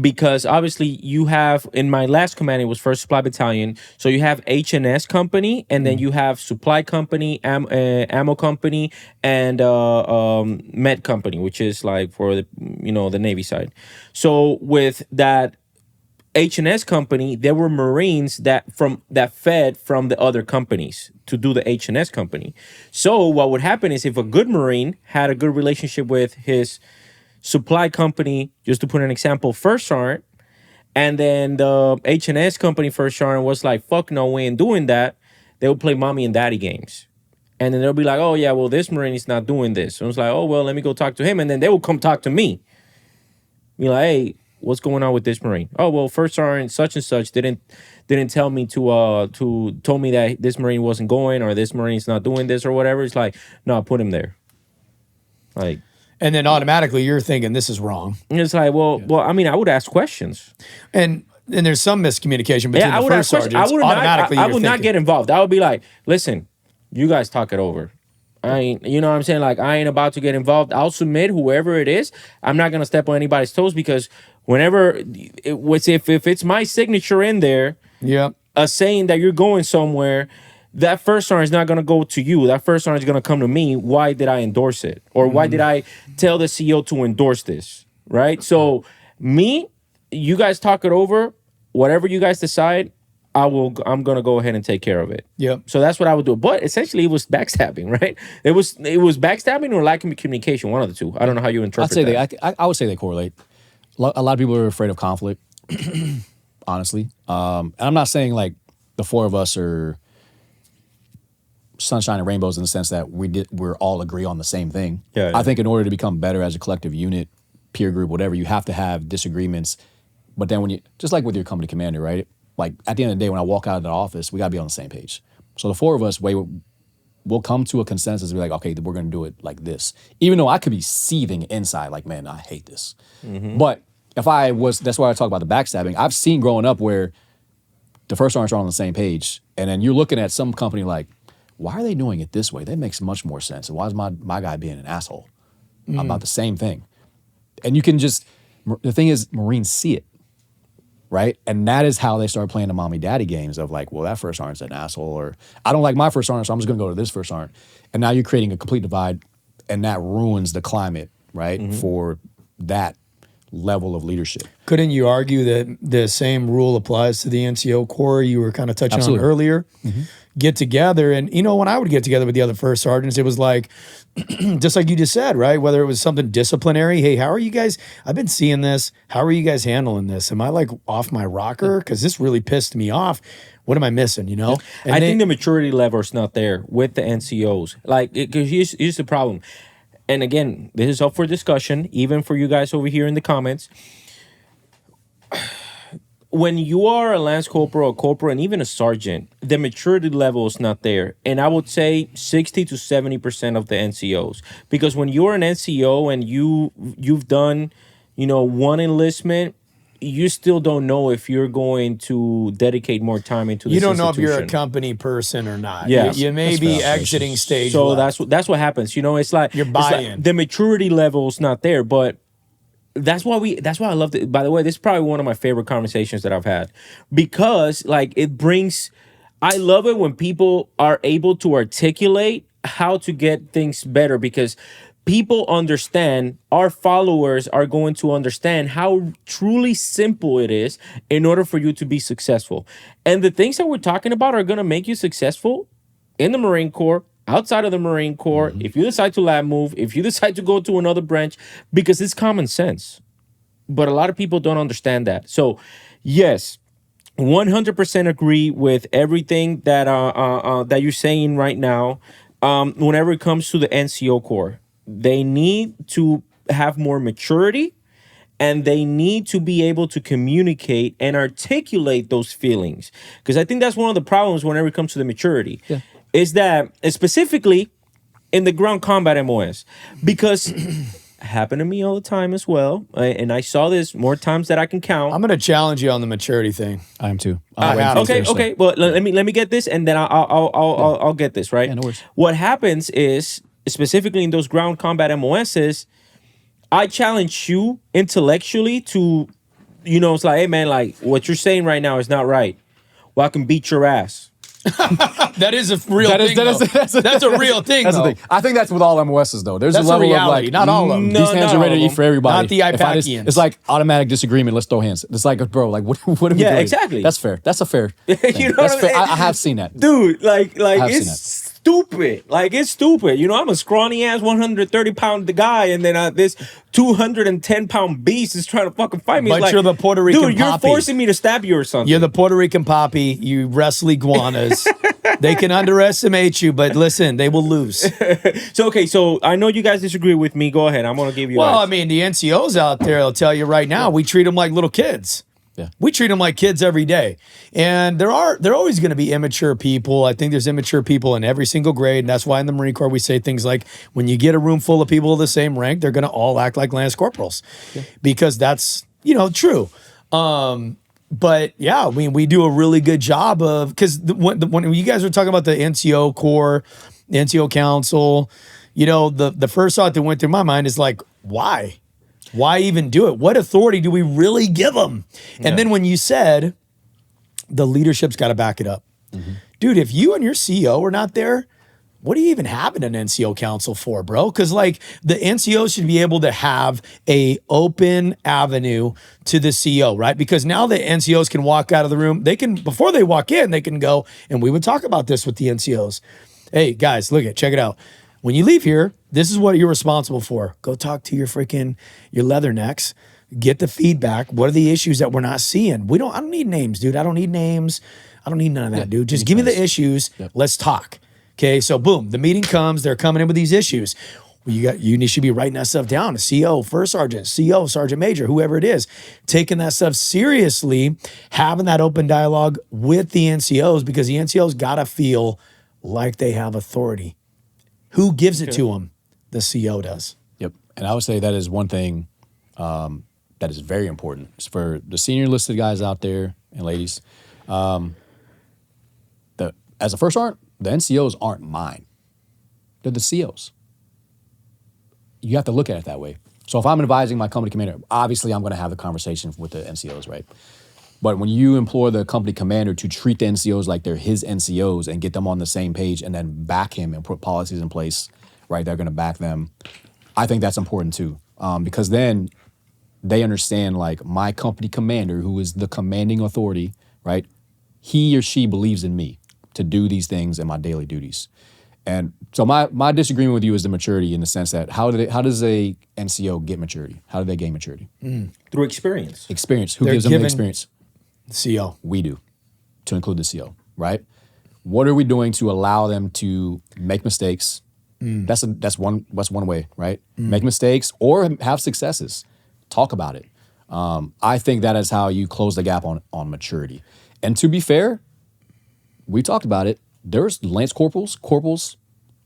A: because obviously you have, in my last command, it was first supply battalion. So you have H&S company, and then you have supply company, ammo company, and med company, which is like for the Navy side. So with that H&S company, there were Marines that fed from the other companies to do the H&S company. So what would happen is if a good Marine had a good relationship with his supply company, just to put an example, first sergeant, and then the H&S company first sergeant was like, fuck no, we ain't doing that, they would play mommy and daddy games. And then they'll be like, oh yeah, well, this Marine is not doing this. So it's like, oh, well, let me go talk to him. And then they will come talk to me. Be like, hey, what's going on with this Marine? Oh, well, first sergeant such and such didn't tell me told me that this Marine wasn't going, or this Marine's not doing this or whatever. It's like, no, put him there. Like,
B: and then automatically you're thinking this is wrong.
A: And it's like, well, I mean, I would ask questions.
B: And there's some miscommunication between the first sergeants.
A: I would not get involved. I would be like, listen, you guys talk it over. I ain't, you know what I'm saying? Like, I ain't about to get involved. I'll submit whoever it is. I'm not going to step on anybody's toes, because whenever if it's my signature in there, saying that you're going somewhere, that first sergeant is not going to go to you. That first sergeant is going to come to me. Why did I endorse it? Or why did I tell the CEO to endorse this? Right? So you guys talk it over. Whatever you guys decide, I'm gonna go ahead and take care of it.
B: Yep.
A: So that's what I would do. But essentially, it was backstabbing, right? It was backstabbing or lack of communication. One of the two. I don't know how you interpret that.
C: I would say they correlate. A lot of people are afraid of conflict, honestly. And I'm not saying like the 4 of us are sunshine and rainbows in the sense that we're all agree on the same thing.
A: Yeah.
C: I think in order to become better as a collective unit, peer group, whatever, you have to have disagreements. But then when you, just like with your company commander, right? Like at the end of the day, when I walk out of the office, we gotta be on the same page. So the 4 of us, we'll come to a consensus and be like, okay, we're gonna do it like this. Even though I could be seething inside, like, man, I hate this. But that's why I talk about the backstabbing. I've seen growing up where the first sergeants are on the same page, and then you're looking at some company like, why are they doing it this way? That makes much more sense. And why is my guy being an asshole about the same thing? And you can the thing is, Marines see it. Right? And that is how they start playing the mommy daddy games of like, well, that first sergeant's an asshole, or I don't like my first sergeant, so I'm just gonna go to this first sergeant. And now you're creating a complete divide, and that ruins the climate, right? For that level of leadership.
B: Couldn't you argue that the same rule applies to the NCO Corps you were kind of touching
C: Absolutely.
B: on earlier? Get together. And, when I would get together with the other first sergeants, it was like, just like you just said, right? Whether it was something disciplinary. Hey, how are you guys? I've been seeing this. How are you guys handling this? Am I like off my rocker? Because this really pissed me off. What am I missing, And
A: I think the maturity level is not there with the NCOs. Like, because here's the problem. And again, this is up for discussion, even for you guys over here in the comments. When you are a lance corporal, a corporal, and even a sergeant, the maturity level is not there. And I would say 60 to 70% of the NCOs. Because when you're an NCO and you've done, one enlistment, you still don't know if you're going to dedicate more time into this
B: You don't know if you're a
A: institution.
B: company person or not.
A: Yeah.
B: You may be exiting stage
A: So
B: left.
A: that's what happens. It's like
B: Your
A: it's like
B: buy-in.
A: the maturity level is not there, but that's why I love it. By the way, this is probably one of my favorite conversations that I've had, because I love it when people are able to articulate how to get things better, because people understand, our followers are going to understand how truly simple it is in order for you to be successful. And the things that we're talking about are going to make you successful in the Marine Corps, outside of the Marine Corps, if you decide to lab move, if you decide to go to another branch, because it's common sense. But a lot of people don't understand that. So, yes, 100% agree with everything that that you're saying right now. Whenever it comes to the NCO Corps, they need to have more maturity, and they need to be able to communicate and articulate those feelings. Because I think that's one of the problems whenever it comes to the maturity, is that specifically in the ground combat MOS, because happened to me all the time as well, and I saw this more times than I can count.
B: I'm going to challenge you on the maturity thing.
C: I am too.
A: Okay. Well, let me get this, and then I'll get this right.
C: Yeah, no worries.
A: What happens is, specifically in those ground combat MOSs, I challenge you intellectually to, it's like, hey man, like what you're saying right now is not right. Well, I can beat your ass.
B: That is a real thing. That's a real thing.
C: That's
B: though.
C: the thing. I think that's with all MOSs though. There's
B: That's
C: a level
B: a reality,
C: of like,
B: not all of them.
C: these hands are ready to eat for everybody.
B: Not the
C: If I just-
B: IPACians.
C: It's like automatic disagreement. Let's throw hands. It's like, bro, like what are we doing?
A: Yeah, exactly.
C: That's fair. That's a fair.
A: You
C: thing.
A: know
C: That's
A: what I
C: fair.
A: mean?
C: I have seen that.
A: Dude, like
C: I've seen
A: it's stupid. Like, it's stupid. I'm a scrawny ass 130-pound guy, and then this 210-pound beast is trying to fucking fight me.
B: But
A: It's like,
B: you're the Puerto Rican
A: dude, you're
B: Poppy.
A: forcing me to stab you or something.
B: You're the Puerto Rican Poppy. You wrestle iguanas. They can underestimate you, but listen, they will lose.
A: So I know you guys disagree with me. Go ahead. I'm gonna give you.
B: Well,
A: ours.
B: I mean, the NCOs out there will tell you right now, we treat them like little kids.
C: Yeah.
B: We treat them like kids every day. And there are always going to be immature people. I think there's immature people in every single grade. And that's why in the Marine Corps we say things like, when you get a room full of people of the same rank, they're going to all act like lance corporals. Because that's, true. But yeah, I mean, we do a really good job of, because when you guys were talking about the NCO Corps, the NCO Council, the first thought that went through my mind is like, why? Why even do it? What authority do we really give them? And then when you said the leadership's got to back it up. Dude, if you and your CEO are not there, what do you even have an NCO council for, bro? Because like the NCO should be able to have a open avenue to the CEO, right? Because now the NCOs can walk out of the room. They can, before they walk in, they can go, and we would talk about this with the NCOs. Hey guys, check it out. When you leave here, this is what you're responsible for. Go talk to your leathernecks. Get the feedback. What are the issues that we're not seeing? I don't need names, dude. I don't need names. I don't need none of that, dude. Just give me the issues. Yep. Let's talk. Okay, so boom, the meeting comes. They're coming in with these issues. You should be writing that stuff down. A CO, first sergeant, CO, sergeant major, whoever it is, taking that stuff seriously, having that open dialogue with the NCOs, because the NCOs gotta feel like they have authority. Who gives it to them? The CO does.
C: Yep. And I would say that is one thing that is very important. It's for the senior enlisted guys out there and ladies. As a first sergeant, the NCOs aren't mine. They're the COs. You have to look at it that way. So if I'm advising my company commander, obviously I'm going to have the conversation with the NCOs, right? But when you implore the company commander to treat the NCOs like they're his NCOs and get them on the same page and then back him and put policies in place, right, they're going to back them. I think that's important too, because then they understand like my company commander, who is the commanding authority, right? He or she believes in me to do these things in my daily duties. And so my disagreement with you is the maturity, in the sense that how does a NCO get maturity? How do they gain maturity?
A: Through experience.
C: Experience. Who
B: They're
C: gives them the
B: given-
C: experience?
B: CO.
C: We do, to include the CO, right? What are we doing to allow them to make mistakes? That's one way, right? Make mistakes or have successes. Talk about it. I think that is how you close the gap on maturity. And to be fair, we talked about it. There's lance corporals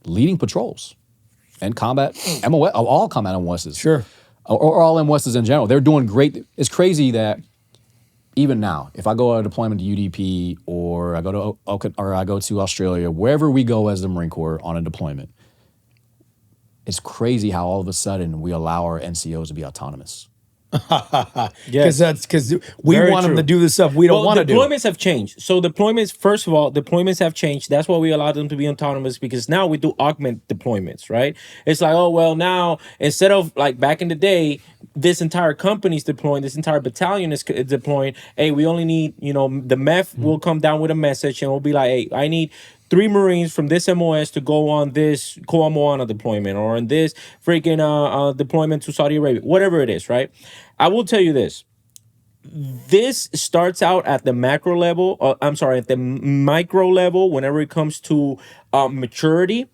C: leading patrols and combat MOS, all combat MOSs.
B: Sure.
C: Or all MOSs in general. They're doing great. It's crazy that even now, if I go on a deployment to UDP or I go to Australia, wherever we go as the Marine Corps on a deployment, it's crazy how all of a sudden we allow our NCOs to be autonomous.
B: Because we
A: Very
B: want them
A: true.
B: to do the stuff we don't want to do.
A: Deployments have changed. So deployments, first of all, deployments have changed. That's why we allow them to be autonomous, because now we do augment deployments, right? It's like, oh, well, now instead of like back in the day, this entire company's deploying, this entire battalion is deploying. Hey, we only need, the MEF will come down with a message and we'll be like, hey, I need 3 Marines from this MOS to go on this Koamoana deployment or on this freaking deployment to Saudi Arabia, whatever it is, right? I will tell you this. This starts out at the macro level, at the micro level whenever it comes to maturity,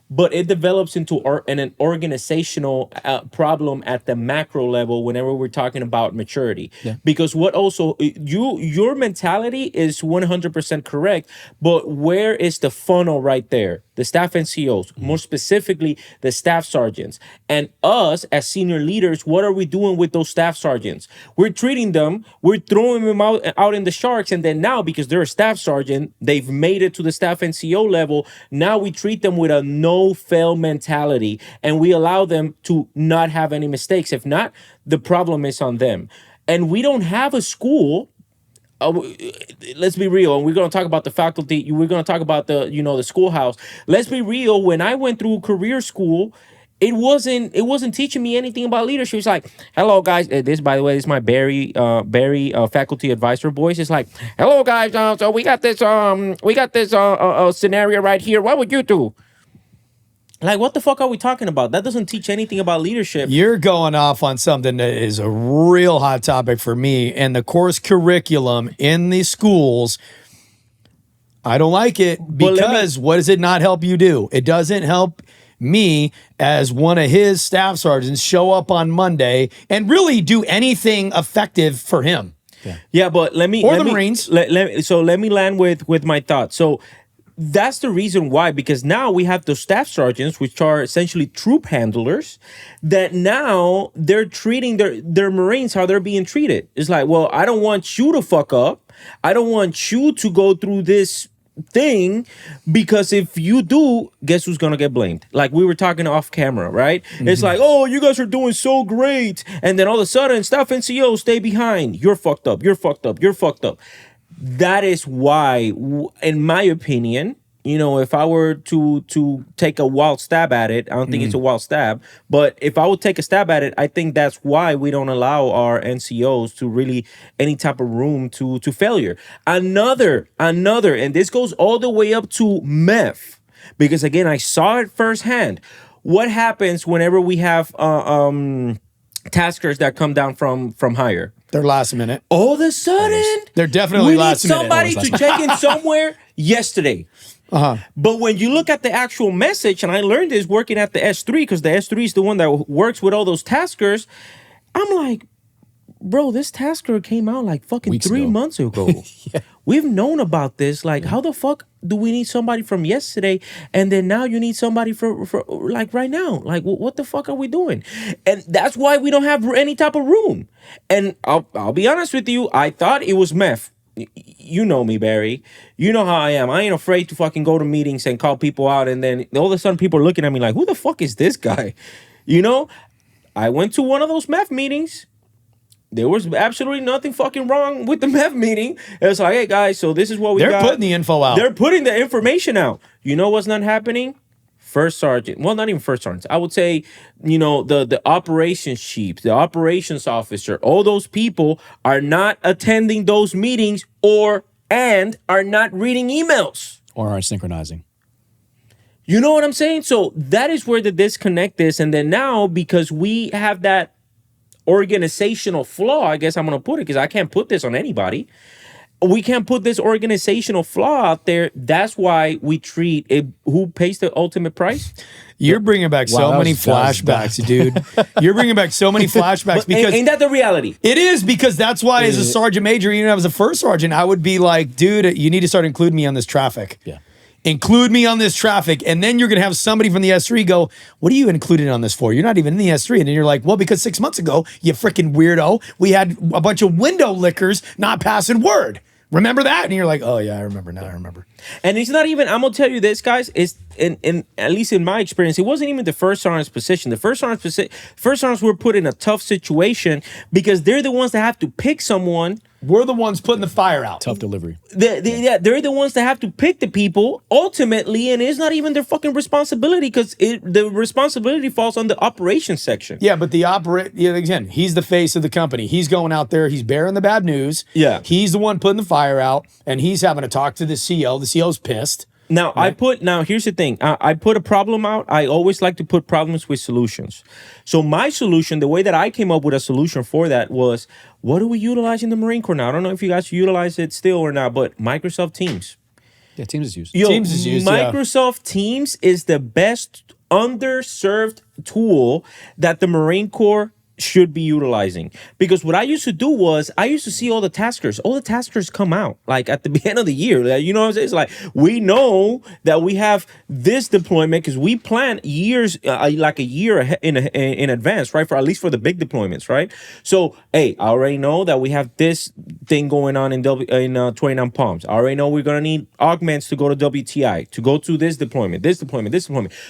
A: but it develops into an organizational problem at the macro level whenever we're talking about maturity.
C: Yeah.
A: Because what also, your mentality is 100% correct, but where is the funnel right there? The staff NCOs, more specifically, the staff sergeants. And us as senior leaders, what are we doing with those staff sergeants? We're treating them, we're throwing them out in the sharks, and then now, because they're a staff sergeant, they've made it to the staff NCO level, now we treat them with a no-fail mentality, and we allow them to not have any mistakes. If not, the problem is on them. And we don't have a school. Let's be real, and we're going to talk about the faculty. We're going to talk about the schoolhouse. Let's be real. When I went through career school, it wasn't teaching me anything about leadership. It's like, hello guys. This, by the way, is my Barry faculty advisor voice. It's like, hello guys. So we got this scenario right here. What would you do? Like, what the fuck are we talking about? That doesn't teach anything about leadership.
B: You're going off on something that is a real hot topic for me, and the course curriculum in the schools. I don't like it because what does it not help you do? It doesn't help me as one of his staff sergeants show up on Monday and really do anything effective for him.
A: Yeah, but let me
B: Marines.
A: Let me land with my thoughts. So that's the reason why, because now we have the staff sergeants, which are essentially troop handlers, that now they're treating their Marines how they're being treated. It's like, well, I don't want you to fuck up. I don't want you to go through this thing, because if you do, guess who's gonna get blamed? Like we were talking off camera, right? It's like, oh, you guys are doing so great, and then all of a sudden, staff NCO stay behind. You're fucked up. You're fucked up. You're fucked up. That is why, in my opinion, if I were to take a wild stab at it, I don't think it's a wild stab, but if I would take a stab at it, I think that's why we don't allow our NCOs to really any type of room to failure. Another, and this goes all the way up to MEF, because again, I saw it firsthand. What happens whenever we have taskers that come down from higher?
B: They're last minute.
A: All of a sudden,
B: They're definitely
A: we
B: last
A: need
B: minute.
A: somebody to check in somewhere yesterday. But when you look at the actual message, and I learned this working at the S3, because the S3 is the one that works with all those taskers, I'm like, bro, this tasker came out like fucking
C: Weeks
A: 3
C: ago.
A: months ago. We've known about this. Like, how the fuck do we need somebody from yesterday, and then now you need somebody for like right now? Like, what the fuck are we doing? And that's why we don't have any type of room. And I'll be honest with you, I thought it was meth. You know me, Barry. You know how I am. I ain't afraid to fucking go to meetings and call people out, and then all of a sudden people are looking at me like, who the fuck is this guy? I went to one of those meth meetings. There was absolutely nothing fucking wrong with the MEF meeting. It was like, hey guys, so this is what we got.
B: They're putting the info out.
A: They're putting the information out. You know what's not happening? first sergeant, well, not even first sergeants, I would say, the operations chief, the operations officer, all those people are not attending those meetings and are not reading emails.
C: Or aren't synchronizing.
A: You know what I'm saying? So that is where the disconnect is. And then now, because we have that organizational flaw, I guess I'm going to put it, because I can't put this on anybody. We can't put this organizational flaw out there. That's why we treat it. Who pays the ultimate price?
B: You're bringing back so many flashbacks, dude. You're bringing back so many flashbacks because
A: ain't that the reality?
B: It is, because that's why as a sergeant major, even as a first sergeant, I would be like, dude, you need to start including me on this traffic.
C: Yeah.
B: Include me on this traffic. And then you're going to have somebody from the S3 go, what are you included on this for? You're not even in the S3. And then you're like, well, because 6 months ago, you freaking weirdo, we had a bunch of window lickers not passing word. Remember that? And you're like, oh yeah, I remember now. I remember.
A: And it's not even, I'm gonna tell you this, guys, it's in at least in my experience, it wasn't even the first sergeant's position. The first sergeants were put in a tough situation because they're the ones that have to pick someone.
B: We're the ones putting the fire out.
C: Tough delivery.
A: They're the ones that have to pick the people ultimately, and it's not even their fucking responsibility because the responsibility falls on the operations section.
B: Yeah, but again, he's the face of the company. He's going out there, he's bearing the bad news.
A: Yeah.
B: He's the one putting the fire out, and he's having to talk to the CO. The CO's pissed.
A: Now, right? Here's the thing. I put a problem out. I always like to put problems with solutions. So my solution, the way that I came up with a solution for that was, what do we utilize in the Marine Corps now? I don't know if you guys utilize it still or not, but Microsoft Teams.
C: Yeah, Teams is used.
B: Teams is used,
A: Microsoft Teams is the best underserved tool that the Marine Corps should be utilizing, because what I used to do was I used to see all the taskers come out like at the end of the year. You know what I'm saying? It's like, we know that we have this deployment because we plan years, like a year in advance, right? For at least for the big deployments, right? So, hey, I already know that we have this thing going on in 29 Palms. I already know we're gonna need augments to go to WTI, to go to this deployment.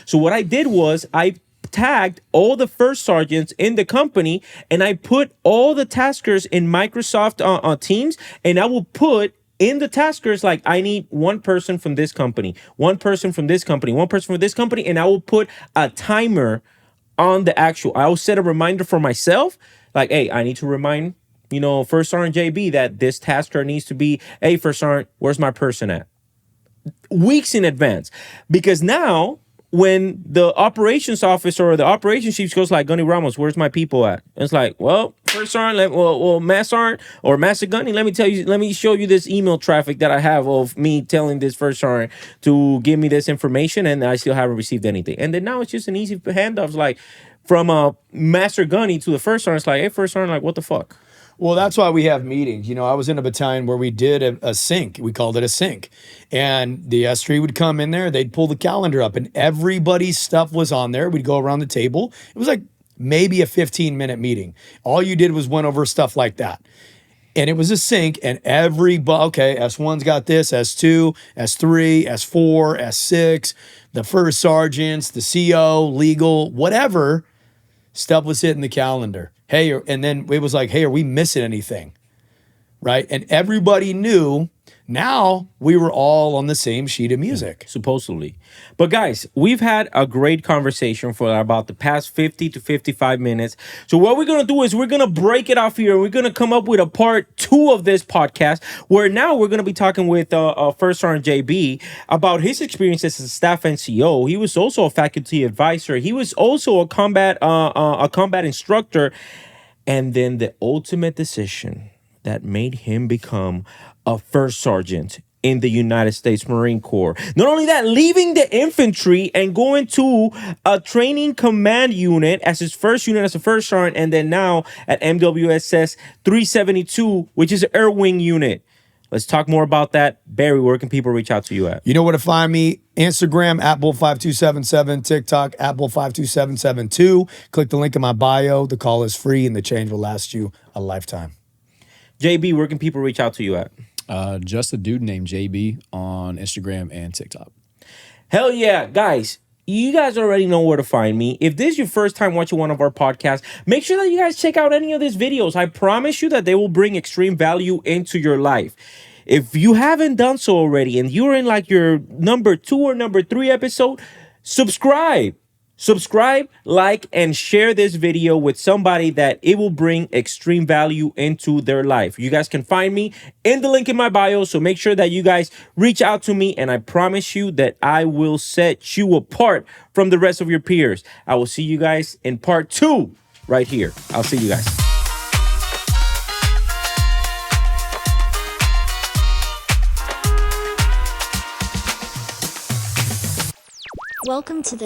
A: So what I did was I tagged all the first sergeants in the company, and I put all the taskers in Microsoft Teams, and I will put in the taskers, like, I need one person from this company, one person from this company, one person from this company, and I will put a timer on the actual. I will set a reminder for myself, like, hey, I need to remind, First Sergeant JB that this tasker needs to be, hey, First Sergeant, where's my person at? Weeks in advance. Because now, when the operations officer or the operations chief goes like, Gunny Ramos, where's my people at? And it's like, well, First Sergeant, Master Sergeant or Master Gunny, let me show you this email traffic that I have of me telling this First Sergeant to give me this information, and I still haven't received anything. And then now it's just an easy handoff. It's like, from a Master Gunny to the First Sergeant, it's like, hey, First Sergeant, like, what the fuck?
B: Well, that's why we have meetings. I was in a battalion where we did a sync. We called it a sync. And the S3 would come in there, they'd pull the calendar up, and everybody's stuff was on there. We'd go around the table. It was like maybe a 15-minute meeting. All you did was went over stuff like that. And it was a sync, and okay, S1's got this, S2, S3, S4, S6, the first sergeants, the CO, legal, whatever, stuff was hitting the calendar. Hey, and then it was like, hey, are we missing anything? Right? And everybody knew. Now we were all on the same sheet of music.
A: Supposedly. But guys, we've had a great conversation for about the past 50 to 55 minutes. So what we're going to do is we're going to break it off here. We're going to come up with a part 2 of this podcast, where now we're going to be talking with First Sergeant JB about his experiences as a staff NCO. He was also a faculty advisor. He was also a combat instructor. And then the ultimate decision that made him become a first sergeant in the United States Marine Corps. Not only that, leaving the infantry and going to a training command unit as his first unit as a first sergeant, and then now at MWSS 372, which is an air wing unit. Let's talk more about that. Barry, where can people reach out to you at?
B: You know where to find me. Instagram, @Bull5277. TikTok, @Bull52772. Click the link in my bio. The call is free, and the change will last you a lifetime.
A: JB, where can people reach out to you at?
C: Just a dude named JB on Instagram and TikTok.
A: Hell yeah, guys. You guys already know where to find me. If this is your first time watching one of our podcasts, make sure that you guys check out any of these videos. I promise you that they will bring extreme value into your life. If you haven't done so already and you're in like your number 2 or number 3 episode, subscribe, like, and share this video with somebody that it will bring extreme value into their life. You guys can find me in the link in my bio, so make sure that you guys reach out to me, and I promise you that I will set you apart from the rest of your peers. I will see you guys in part 2 right here. I'll see you guys.
D: Welcome to the